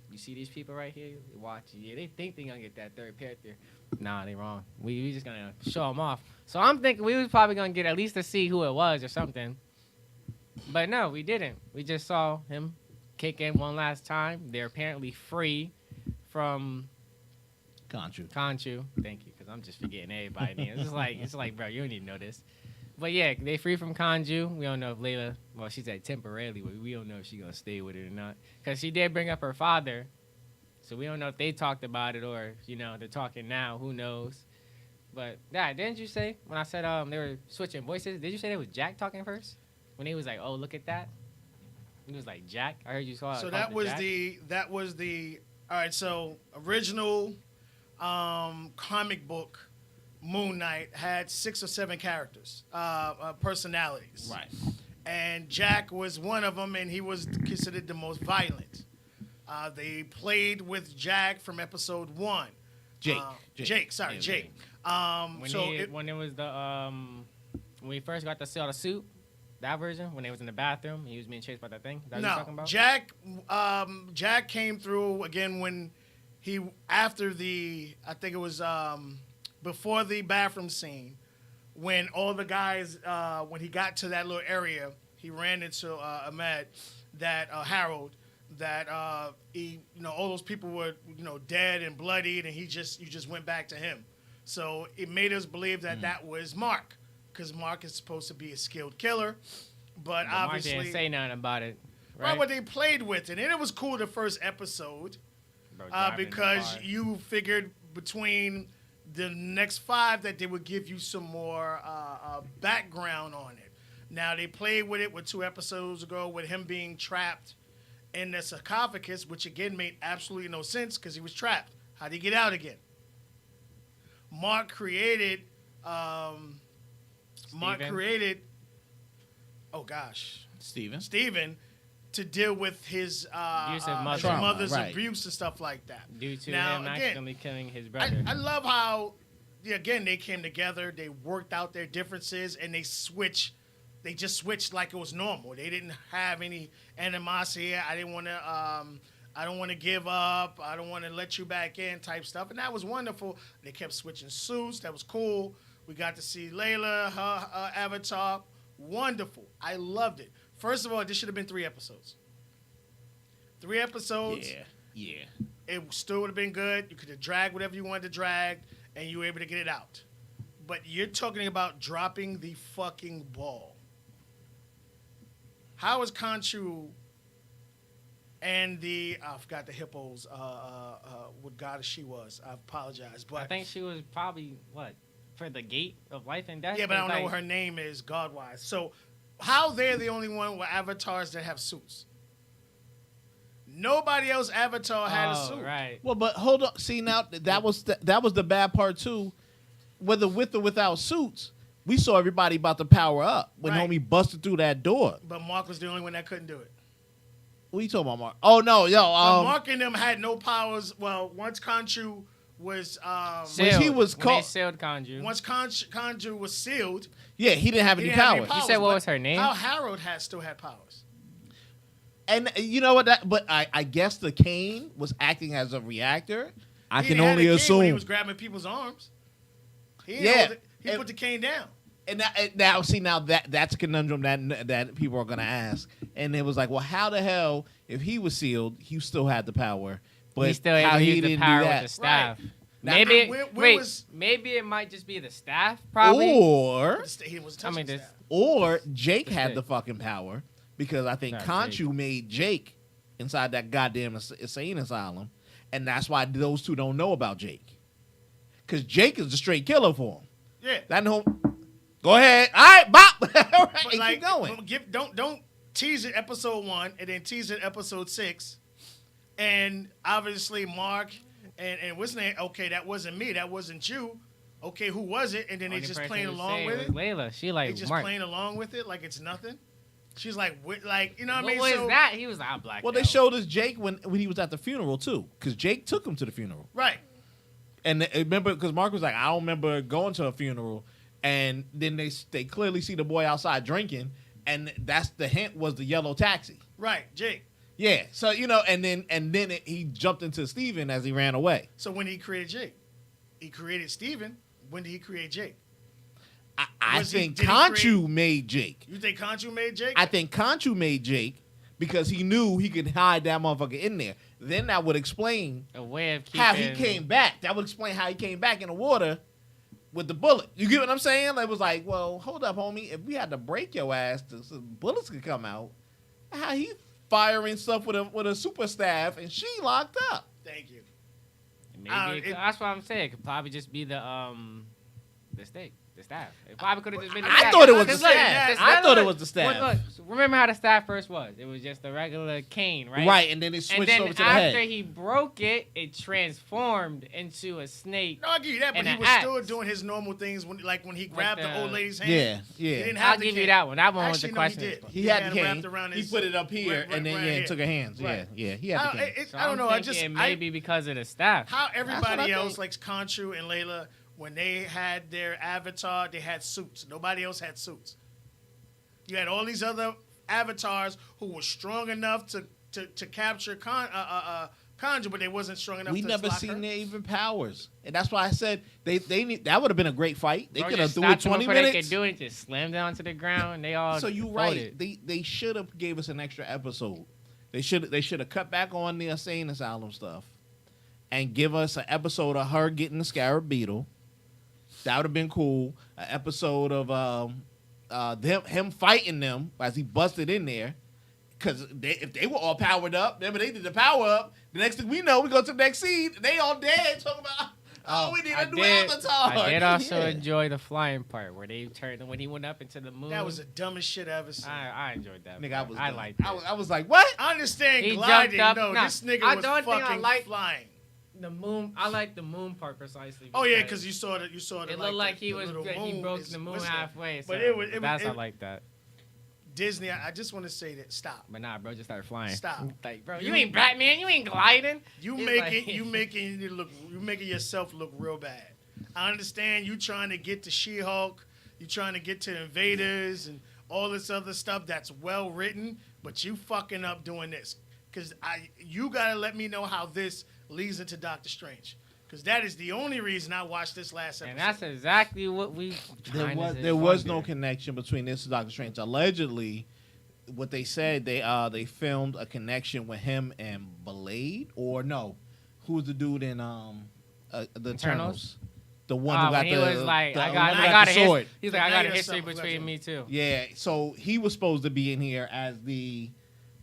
you see these people right here? They watching. Yeah, they think they're gonna get that third character. Nah, they wrong. We just gonna show them off. So I'm thinking we was probably gonna get at least to see who it was or something. But no, we didn't. We just saw him kick in one last time. They're apparently free from Conchu. Thank you, because I'm just forgetting everybody names. It's like, bro, you don't even know this. But yeah, they free from Conju. We don't know if Layla, well, she said temporarily, but we don't know if she's gonna stay with it or not. Because she did bring up her father. So we don't know if they talked about it or, you know, they're talking now. Who knows? But, yeah, didn't you say, when I said they were switching voices, did you say it was Jack talking first? When he was like, oh, look at that? He was like, Jack? I heard you saw it. So that was the, all right, so original comic book Moon Knight had 6 or 7 characters, personalities. Right. And Jack was one of them, and he was considered the most violent. They played with Jack from episode 1. Jake. Jake. When it was the when we first got to see all the suit, that version when they was in the bathroom, he was being chased by that thing. Is that what you're talking about? Jack came through again when he after the I think it was before the bathroom scene when all the guys when he got to that little area he ran into Ahmed Harold. That he, you know, all those people were, you know, dead and bloodied, and you just went back to him. So it made us believe that that was Mark, because Mark is supposed to be a skilled killer, but obviously Mark didn't say nothing about it. Right, but they played with it, and it was cool the first episode, because you figured between the next 5 that they would give you some more background on it. Now they played with it 2 episodes ago with him being trapped in the sarcophagus, which again made absolutely no sense because he was trapped. How'd he get out again? Mark created. Steven to deal with his mother's abuse and stuff like that. Due to him accidentally killing his brother. I love how, again, they came together, they worked out their differences, and they just switched like it was normal. They didn't have any animosity. I don't want to give up. I don't want to let you back in type stuff. And that was wonderful. They kept switching suits. That was cool. We got to see Layla, her avatar. Wonderful. I loved it. First of all, this should have been 3 episodes. 3 episodes. Yeah. It still would have been good. You could have dragged whatever you wanted to drag, and you were able to get it out. But you're talking about dropping the fucking ball. How is Khonshu and I forgot the hippos, what goddess she was. I apologize. But I think she was probably, for the gate of life and death? Yeah, but I don't know what her name is, God-wise. So how they're the only one with avatars that have suits? Nobody else avatar had a suit. Right. Well, but hold on. See, now, that was the bad part, too. Whether with or without suits, we saw everybody about to power up when homie busted through that door. But Mark was the only one that couldn't do it. What are you talking about, Mark? Oh, no, Mark and them had no powers. Well, once Khonshu was... sealed. He was caught. They sealed Khonshu. Once Khonshu was sealed... Yeah, he didn't have any powers. You said what was her name? How Harold still had powers. And you know what? But I guess the cane was acting as a reactor. I can only assume. When he was grabbing people's arms. He put the cane down. And now that's a conundrum that people are gonna ask. And it was like, well, how the hell if he was sealed, he still had the power, but He's still able how to he use the didn't power do with that? the staff. Now, Maybe where maybe it might just be the staff, probably. Or He was I touching mean, the this- staff. or Jake had Jake. the fucking power because I think Not Khonshu made Jake inside that goddamn insane asylum, and that's why those two don't know about Jake. Because Jake is the straight killer for him. Yeah. That no. Go ahead. All right, bop. All right, But keep like, going. don't tease it episode 1 and then tease it episode 6, and obviously Mark and what's his name? Okay, that wasn't me. That wasn't you. Okay, who was it? And then they Only just person playing who along said with was it. Layla. She They like just Mark. playing along with it like it's nothing. She's like, you know what I What mean? was So, that? He was out black. Well, they showed us Jake when he was at the funeral too, because Jake took him to the funeral. Right. And remember, because Mark was like, I don't remember going to a funeral, and then they clearly see the boy outside drinking, and that's the hint was the yellow taxi. Right, Jake. Yeah, so and then he jumped into Steven as he ran away. So when he created Jake, he created Steven. When did he create Jake? I Was he- think did he Khonshu create- made Jake. You think Khonshu made Jake? I think Khonshu made Jake because he knew he could hide that motherfucker in there. Then that would explain a way of keeping how he came back. That would explain how he came back in the water with the bullet. You get what I'm saying? It was like, well, hold up, homie. If we had to break your ass so bullets could come out, how he firing stuff with a super staff and she locked up? Thank you. Maybe that's what I'm saying. It could probably just be the stake, the staff. It probably could have just been. The I staff. thought it was the 'Cause look, staff. the I thought it look, was the staff. Look, remember how the staff first was? It was just a regular cane, right? Right, and then it And switched then over to the after head. he broke it, it transformed into a snake. No, I give you that, but And he an was axe. still doing his normal things when he grabbed the the- old lady's hand. Yeah, He yeah. didn't have I'll the give you cane. that one. That one was Actually, the no, he question. did. He had the it cane. wrapped around He his- put it up here, right and then here. took her hands. Right. Yeah, he had the cane. So I don't know. I thinking just maybe because of the staff. how what I everybody else think. likes Khonshu and Layla when they had their avatar, they had suits. Nobody else had suits. You had all these other avatars who were strong enough to capture Khonshu, but they wasn't strong enough. We to never lock seen her. their even powers, and that's why I said they need that would have been a great fight. They Bro, could have just threw it stopped them 20 before They minutes. could do it. Just slammed down to the ground. They all. So you folded. right. They should have gave us an extra episode. They should have cut back on the insane asylum stuff, and give us an episode of her getting the scarab beetle. That would have been cool. An episode of him fighting them as he busted in there. Because if they were all powered up, remember they did the power up. The next thing we know, we go to the next scene. They all dead. Talking about we need a new avatar. I did also Yeah. enjoy the flying part where they turned when he went up into the moon. That was the dumbest shit I ever seen. I enjoyed that. Nigga, part. I done. liked it. I was like, what? I understand He gliding. jumped up. No, Nah, this nigga the was only thing I fucking like- flying. The moon. I like the moon part precisely. Oh yeah, because you saw that. You saw it that. looked like the he was little he moon broke is- the moon what's that? halfway. So But it was- I like that. Disney. I just want to say that. Stop. But nah, bro, just started flying. Stop. Like, bro, You- you ain't Batman. You ain't gliding. You It's making like- you making it look. You making yourself look real bad. I understand you trying to get to She-Hulk. You trying to get to Invaders and all this other stuff that's well written, but you fucking up doing this. Because you gotta let me know how this leads into Doctor Strange. Because that is the only reason I watched this last episode. And that's exactly what we. There was no connection between this and Doctor Strange. Allegedly, what they said they filmed a connection with him and Blade, or no, who's the dude in the Eternals? The one who got when he the was like, the I one got who a the sword. He's The like, I got a knight or history something between like me too. Yeah, so he was supposed to be in here as the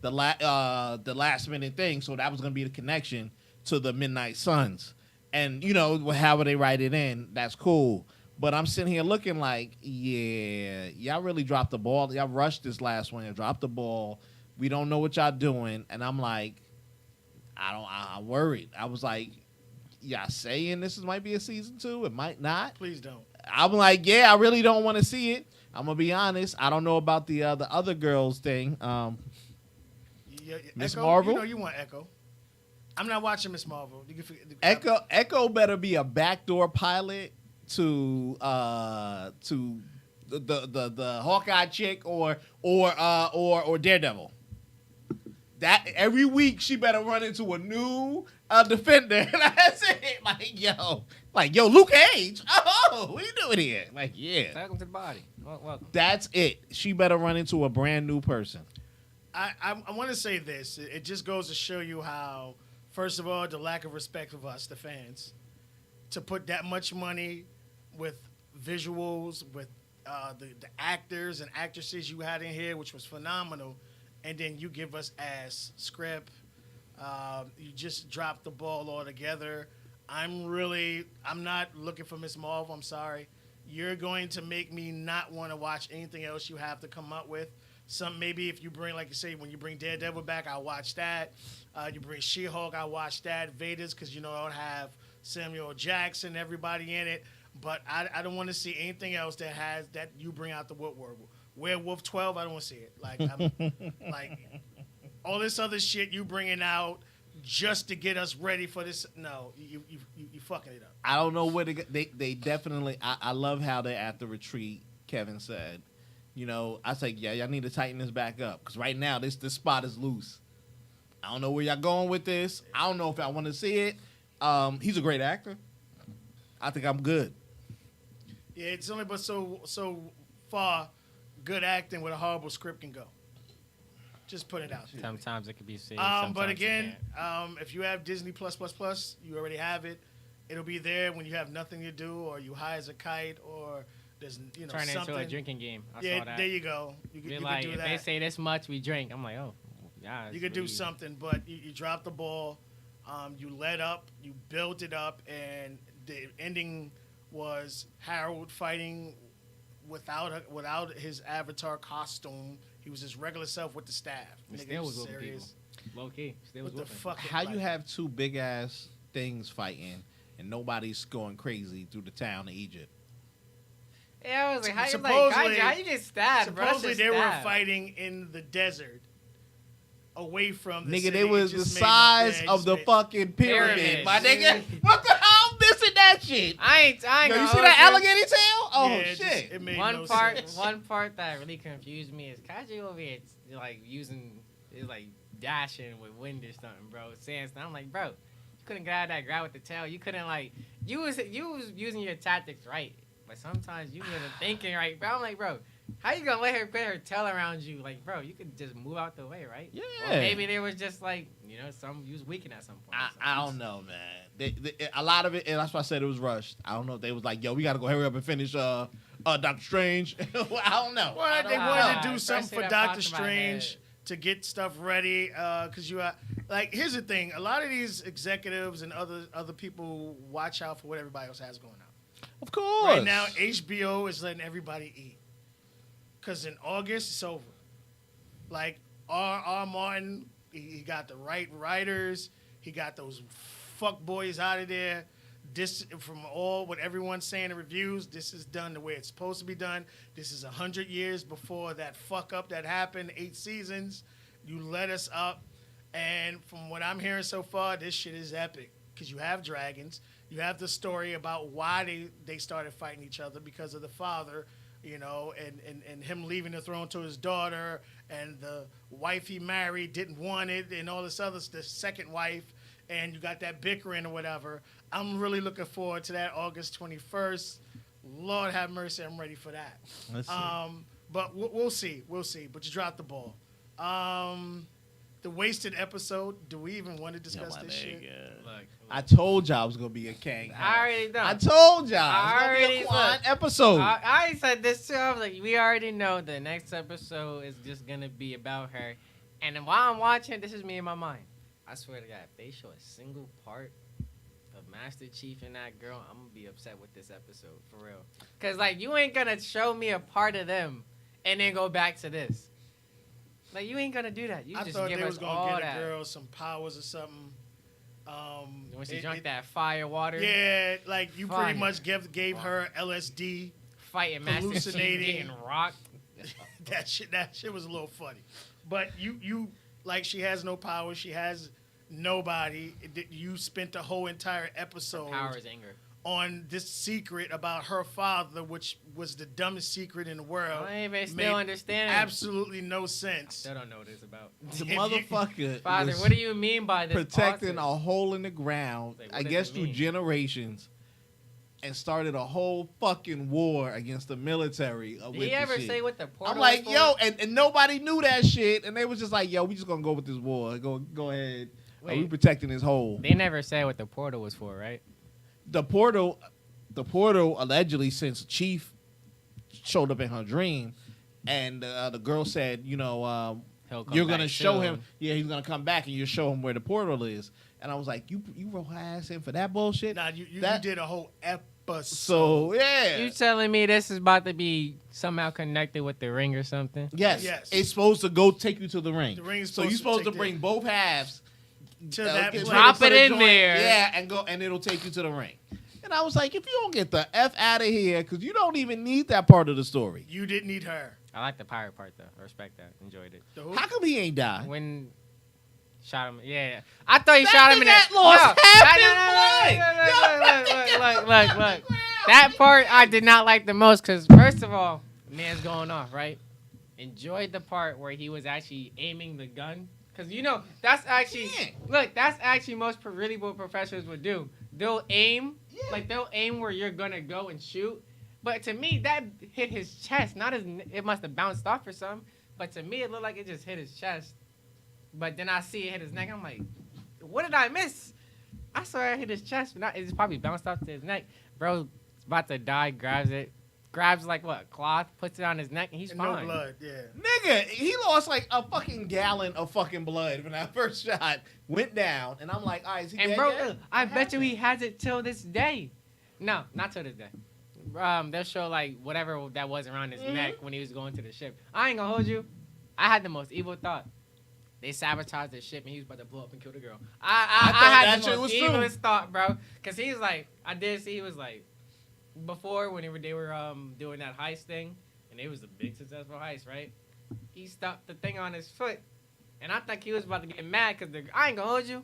last minute thing. So that was gonna be the connection to the Midnight Suns. And however they write it in, that's cool. But I'm sitting here looking like, yeah, y'all really dropped the ball. Y'all rushed this last one. Y'all dropped the ball. We don't know what y'all doing. And I'm like, I'm worried. I was like, y'all saying might be a season 2? It might not. Please don't. I'm like, yeah, I really don't want to see it. I'm gonna be honest. I don't know about the other girls thing. Miss Echo, Marvel? You know you want Echo. I'm not watching Miss Marvel. You can forget, Echo better be a backdoor pilot to the Hawkeye chick or Daredevil. That every week she better run into a new defender. That's it. Like yo, Luke Cage. Oh, what you doing here? Like, yeah. Welcome to the body. Welcome. That's it. She better run into a brand new person. I want to say this. It just goes to show you how, first of all, the lack of respect of us, the fans, to put that much money with visuals, with the actors and actresses you had in here, which was phenomenal, and then you give us ass script. You just dropped the ball altogether. I'm not looking for Miss Marvel. I'm sorry. You're going to make me not want to watch anything else you have to come up with. Maybe if you bring, like you say, when you bring Daredevil back, I'll watch that. You bring She-Hulk, I'll watch that. Vader's, because you know I'll have Samuel Jackson, everybody in it. But I don't want to see anything else that you bring out the woodwork. Werewolf 12, I don't want to see it. Like all this other shit you bringing out just to get us ready for this. No, you fucking it up. I don't know where they definitely. I love how they at the retreat. Kevin said, you know, I say, yeah, y'all need to tighten this back up because right now this spot is loose. I don't know where y'all going with this. I don't know if I want to see it. He's a great actor. I think I'm good. Yeah, it's only but so far good acting with a horrible script can go. Just put it out there. Sometimes it could be serious. But again, if you have Disney Plus, you already have it. It'll be there when you have nothing to do, or you high as a kite, or there's turn something. into a drinking game. I yeah, saw that. There you go. You can do if that. they say this much, we drink. I'm like, oh, yeah. You could do something, but you dropped the ball. You led up, you built it up, and the ending was Harold fighting without his avatar costume. He was his regular self with the staff. It Nigga, still was serious. Low key. Still was What the whooping. fuck? How you have two big ass things fighting and nobody's going crazy through the town of Egypt? Yeah, I was like, Supposedly- how you get stabbed, bro? That's Supposedly just they were stab. fighting in the desert, away from the Nigga, city. they was It the just made size yeah, of just the made- fucking pyramid, Pyramid. my nigga. What the hell? I'm missing that shit. I ain't Yo, gonna you see hold that you. alligator tail? Oh Yeah, it just- shit! it made One no part, sense. one part that really confused me is Kaji over here, like using, like dashing with wind or something, bro. Saying something. I'm like, bro, you couldn't get out of that grab with the tail. You couldn't like, you was using your tactics right, but sometimes you wasn't thinking right, bro. I'm like, bro, how you gonna let her put her tail around you? Like, bro, you could just move out the way, right? Yeah. Or maybe there was just like, you was weakened at some point. I don't know, man. A lot of it, and that's why I said it was rushed. I don't know if they was like, yo, we got to go hurry up and finish Doctor Strange. Well, I don't know. Well, they know. wanted to do First something thing for that Doctor popped in my Strange head. to get stuff ready, because you are like. Here's the thing: a lot of these executives and other people watch out for what everybody else has going on. Of course. Right now, HBO is letting everybody eat, because in August it's over. Like R. Martin, he got the right writers. He got those fuck boys out of there. This, from all what everyone's saying in reviews, this is done the way it's supposed to be done. This is 100 years before that fuck up that happened, 8 seasons. You let us up. And from what I'm hearing so far, this shit is epic. Because you have dragons. You have the story about why they started fighting each other, because of the father, you know, and him leaving the throne to his daughter, and the wife he married didn't want it, and all this other, the second wife, and you got that bickering or whatever. I'm really looking forward to that August 21st. Lord have mercy, I'm ready for that. Let's see. But we'll see. But you dropped the ball. The wasted episode. Do we even want to discuss this shit? Look, I told y'all I was gonna be a Kang. I already know. I told y'all. I It's gonna be already a Quan look. episode. I said this too. I was like, we already know the next episode is just gonna be about her. And then while I'm watching, this is me in my mind. I swear to God, if they show a single part of Master Chief and that girl, I'm gonna be upset with this episode for real. Cause like you ain't gonna show me a part of them and then go back to this. Like you ain't gonna do that. You I just thought give they us was gonna all get that. a girl some powers or something. When she drank that fire water, Yeah, like you Fire. pretty much gave her LSD. fighting Master Chief hallucinating. getting rocked. That shit was a little funny. But you like she has no power. She has nobody. You spent the whole entire episode Power is anger. on this secret about her father, which was the dumbest secret in the world. I ain't even made still understand. absolutely no sense. Still don't know what it's about. The motherfucker Father, was what do you mean by this? protecting office? a hole in the ground, Like, what I does guess it through mean? generations, and started a whole fucking war against the military. Did he ever say what the portal I'm like, was for? yo, and nobody knew that shit, and they was just like, yo, we just gonna go with this war. Go ahead. We Wait. protecting this hole. They never said what the portal was for, right? The portal allegedly, since Chief showed up in her dream, and the girl said, you know, He'll come you're back gonna show soon. him. Yeah, he's gonna come back, and you show him where the portal is. And I was like, you roll her ass in for that bullshit. Nah, you That- did a whole episode. So yeah, You telling me this is about to be somehow connected with the ring or something? yes, Yes. it's supposed to go take you to the ring. The ring is so you're supposed to take bring the- both halves to that get place. Drop ready it for the in joint. there. Yeah, and go, and it'll take you to the ring. And I was like, if you don't get the F out of here, because you don't even need that part of the story. You didn't need her. I like the pirate part though. I respect that. Enjoyed it. The who? How come he ain't die? When shot him, yeah. I thought he That shot him in nigga the lost half Look. That part I did not like the most because first of all, man's going off, right? Enjoyed the part where he was actually aiming the gun. Cause you know that's actually that's actually most really what professionals would do. They'll aim they'll aim where you're gonna go and shoot. But to me that hit his chest. Not his. It must have bounced off or something. But to me it looked like it just hit his chest. But then I see it hit his neck. I'm like, what did I miss? I saw it hit his chest, but it just probably bounced off to his neck. Bro, about to die. Grabs like what, cloth, puts it on his neck, and he's And fine. no blood, yeah. Nigga, he lost like a fucking gallon of fucking blood when that first shot went down. And I'm like, all right, is he And dead bro, yet? I bet you he has it till this day. No, not till this day. They'll show like whatever that was around his neck when he was going to the ship. I ain't gonna hold you. I had the most evil thought. They sabotaged the ship and he was about to blow up and kill the girl. I thought had that the shit most was true. evilest thought, bro. Cause he's like, I did see he was like, before when they were doing that heist thing, and it was a big successful heist, right? He stopped the thing on his foot, and I thought he was about to get mad because I ain't gonna hold you.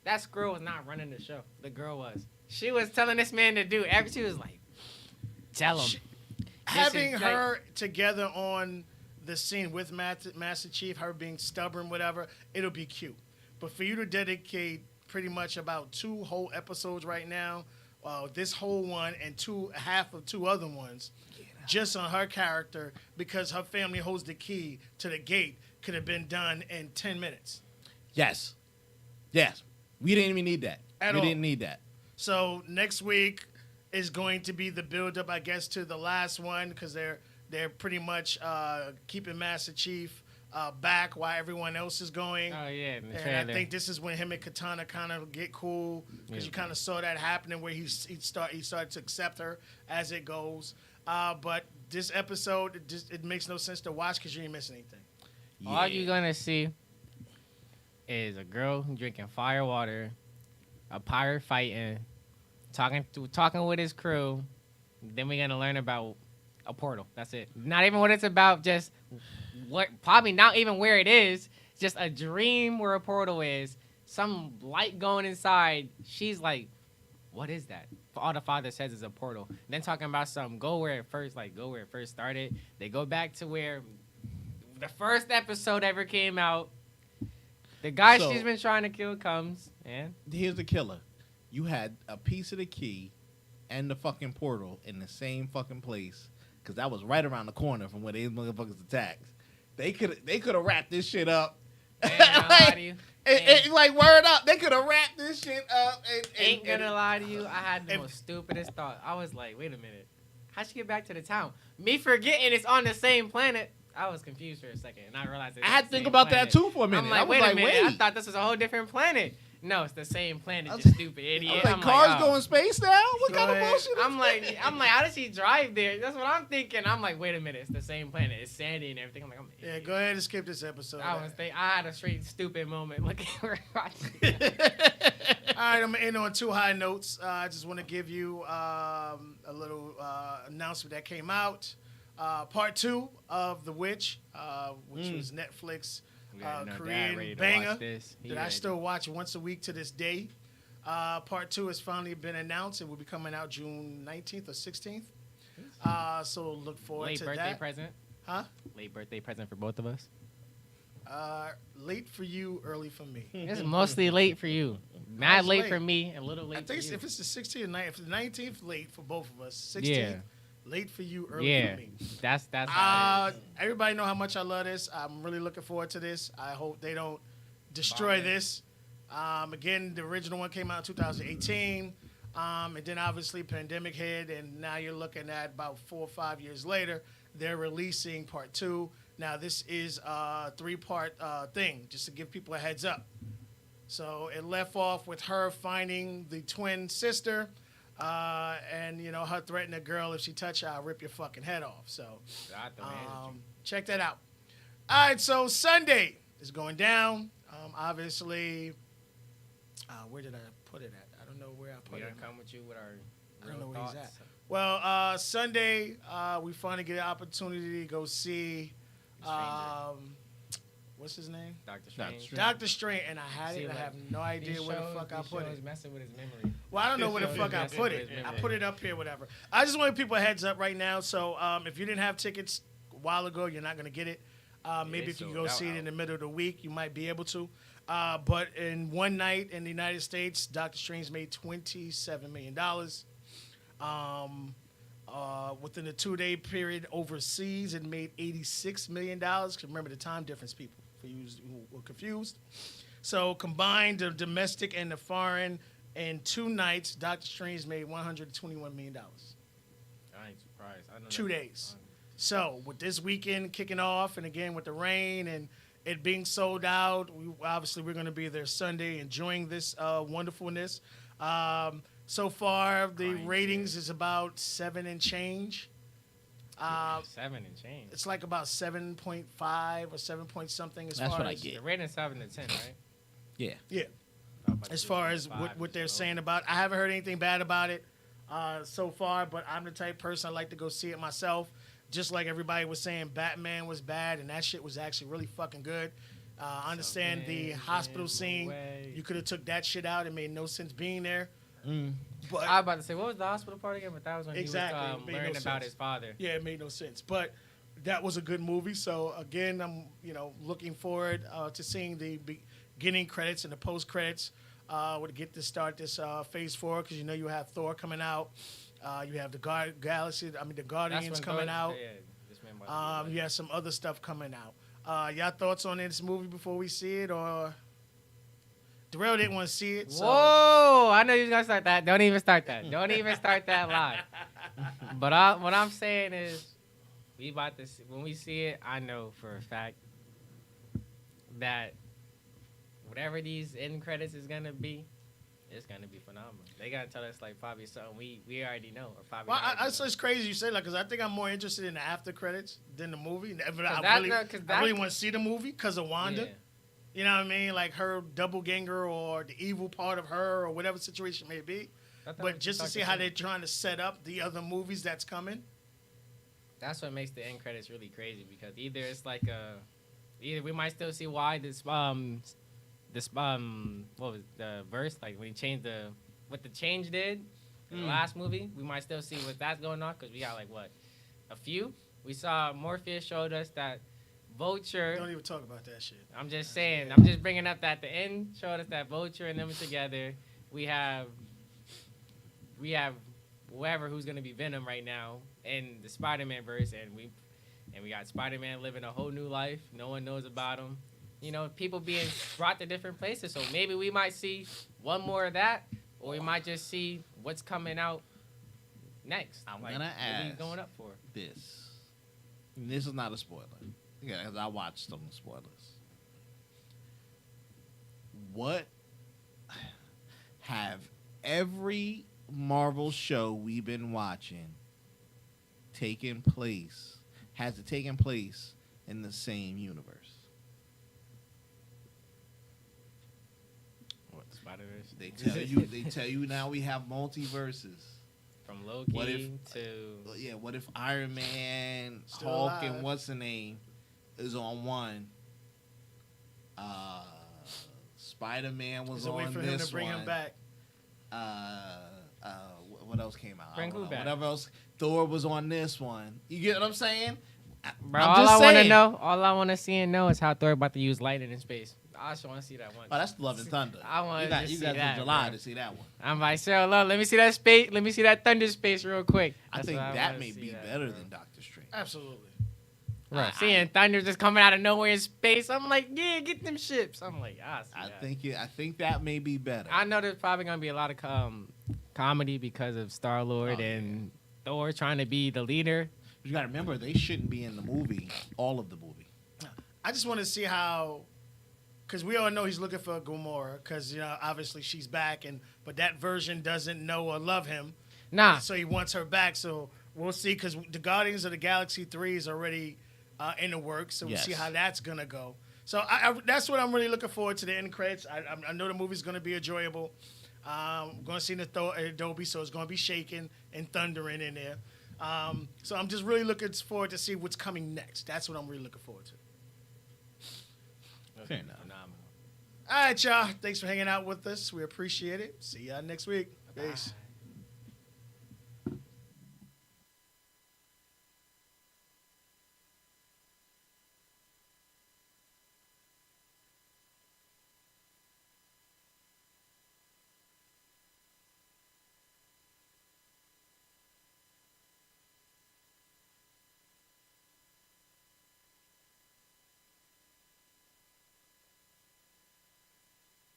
That girl was not running the show. The girl was. She was telling this man to do everything. She was like, tell him. Having is her together on the scene with Master Chief, her being stubborn, whatever, it'll be cute. But for you to dedicate pretty much about 2 whole episodes right now, this whole one and half of 2 other ones, just on her character because her family holds the key to the gate, could have been done in 10 minutes. Yes. We didn't even need that. At we all. didn't need that. So next week is going to be the build-up, I guess, to the last one because they're pretty much keeping Master Chief back while everyone else is going. Oh yeah, in the And trailer. I think this is when him and Katana kind of get cool because you kind of saw that happening where he started to accept her as it goes. But this episode, it makes no sense to watch because you ain't missing anything. All you're gonna see is a girl drinking fire water, a pirate fighting, talking with his crew. Then we're gonna learn about a portal. That's it. Not even what it's about. Just what? Probably not even where it is. Just a dream where a portal is. Some light going inside. She's like, "What is that?" All the father says is a portal. Then talking about some go where it first started. They go back to where the first episode ever came out. The guy So- she's been trying to kill comes, and Here's the killer. You had a piece of the key and the fucking portal in the same fucking place because that was right around the corner from where these motherfuckers attacked. They could have wrapped this shit up. ain't gonna lie to you. Like word up, they could have wrapped this shit up. Ain't gonna lie to you, I had the most stupidest thought. I was like, wait a minute, how'd she get back to the town? Me forgetting it's on the same planet. I was confused for a second, and I realized I had to think about that too for a minute. I'm like, I was wait a like, minute, I wait. thought this was a whole different planet. No, it's the same planet, I you was- stupid idiot. I was like, I'm cars oh. go in space now? What kind of Go ahead. bullshit is I'm like, how does she drive there? That's what I'm thinking. I'm like, wait a minute, it's the same planet. It's sandy and everything. I'm like, I'm an Yeah, idiot. go ahead and skip this episode. I had a straight stupid moment looking where I All right, I'm going to end on 2 high notes. I just want to give you a little announcement that came out. Part 2 of The Witch, which was Netflix Yeah, no, Dad ready Korean to banger watch this. He that I ready. still watch once a week to this day. Part 2 has finally been announced. It will be coming out June 19th or 16th. So look forward Late to birthday that. present. Huh? Late birthday present for both of us. Late for you, early for me. It's mostly late for you. Mad How's late late? for me, and a little I late think for you. if it's the 16th or 19th, if the 19th, late for both of us. 16th, Yeah. late for you, early Yeah, for me. that's how it is. Everybody know how much I love this. I'm really looking forward to this. I hope they don't destroy Bomb it. this. Again, the original one came out in 2018. And then obviously pandemic hit, and now you're looking at about 4 or 5 years later, they're releasing part 2. Now this is a 3-part thing, just to give people a heads up. So it left off with her finding the twin sister, and her threatening a girl, if she touch her, I'll rip your fucking head off. So Got the manager. check that out. All right, so Sunday is going down. Obviously, where did I put it at? I don't know where I put We it. gonna come with you with our I don't know real where he's thoughts. at. Well, Sunday, we finally get an opportunity to go see, what's his name? Doctor Strange. Strange. Doctor Strange, and I had See, it, and I like, have no idea where the fuck I put it. Messing with his memory. Well, I don't know where the These fuck I shows put messing it. with I his put it up here, whatever. I just want people a heads up right now. So if you didn't have tickets a while ago, you're not going to get it. Maybe they if you sold go out see it out. in the middle of the week, you might be able to. But in one night in the United States, Doctor Strange made $27 million. Within a 2-day period overseas, it made $86 million. 'Cause remember the time difference, people, for you who were confused. So combined, the domestic and the foreign, in 2 nights, Doctor Strange made $121 million. I ain't surprised. I know 2 that. days. So with this weekend kicking off, and again with the rain and it being sold out, we're going to be there Sunday enjoying this wonderfulness. So far, the Crying ratings is about 7 and change. 7 and change. It's like about 7.5 or 7 point something as That's far what I as get. The rating 7 to 10, right? Yeah. yeah. I'm about to As do far as 5 what they're as well. saying about, I haven't heard anything bad about it so far. But I'm the type of person I like to go see it myself. Just like everybody was saying, Batman was bad, and that shit was actually really fucking good. I understand the Something hospital in the scene. way. You could have took that shit out. It made no sense being there. Mm. But I was about to say, what was the hospital part again? But that was when Exactly, he it was made no learning about sense. his father. yeah, it made no sense. But that was a good movie. So again, I'm looking forward to seeing the beginning credits and the post credits. Would get to start this Phase 4 because you have Thor coming out. You have the That's Guardians when coming Thor- out. Yeah, this man about to be You have some other stuff coming out. Y'all thoughts on this movie before we see it, or Darrell didn't want to see it? So Whoa! I know you was gonna start that. Don't even start that. Don't even start that live. But what I'm saying is, we about to see, when we see it, I know for a fact that whatever these end credits is gonna be, it's gonna be phenomenal. They gotta tell us like probably something we already know, or probably. Well, not already it's know. crazy you say that because I think I'm more interested in the after credits than the movie. But I that- really, no, 'cause I really that- want to see the movie because of Wanda. Yeah. You know what I mean? Like her doppelganger or the evil part of her or whatever situation may be. I thought But we just to talked see to how some- they're trying to set up the other movies that's coming. That's what makes the end credits really crazy because either it's like either we might still see why this what was the verse like when he changed what the change did in the last movie, we might still see what that's going on because we got like a few. We saw Morpheus showed us that Vulture. Don't even talk about that shit. I'm just saying. I'm just bringing up that at the end showed us that Vulture and them together. We have whoever who's gonna be Venom right now in the Spider-Man verse, and we got Spider-Man living a whole new life. No one knows about him. People being brought to different places. So maybe we might see one more of that, or we might just see what's coming out next. I'm Like, gonna what we ask going up for. this. And this is not a spoiler. Yeah, 'cause I watched some spoilers. What have every Marvel show we've been watching taken place? Has it taken place in the same universe? What Spider-Verse? They tell you now we have multiverses. From Loki What if- to Yeah, what if Iron Man, Still Hulk, alive. and what's the name is on one? Spider-Man was There's a way on for him this to bring one. him back. what else came out? Bring who back? Whatever else. Thor was on this one. You get what I'm saying? Bro, I'm all just I want to saying. know, all I want to see and know is how Thor about to use lightning in space. I just want to see that one. Oh, that's the Love and Thunder. I want you to got see till that, July bro. to see that one. I'm like, sure, look, let me see that space. Let me see that thunder space real quick. I That's think what that wanna may see be that, better bro. than Doctor Strange. Absolutely. Bro, seeing thunder just coming out of nowhere in space, I'm like, yeah, get them ships. I'm like, I think that may be better. I know there's probably gonna be a lot of comedy because of Star Lord and Thor trying to be the leader. You got to remember, they shouldn't be in the movie, all of the movie. I just want to see how, because we all know he's looking for Gamora, because obviously she's back, but that version doesn't know or love him. Nah, So he wants her back. So we'll see, because the Guardians of the Galaxy 3 is already in the works. So we'll see how that's gonna go. So that's what I'm really looking forward to, the end credits. I know the movie's gonna be enjoyable. I'm gonna see the Thor Adobe, so it's gonna be shaking and thundering in there. So I'm just really looking forward to see what's coming next. That's what I'm really looking forward to. Fair enough. All right, y'all. Thanks for hanging out with us. We appreciate it. See y'all next week. Peace. Bye.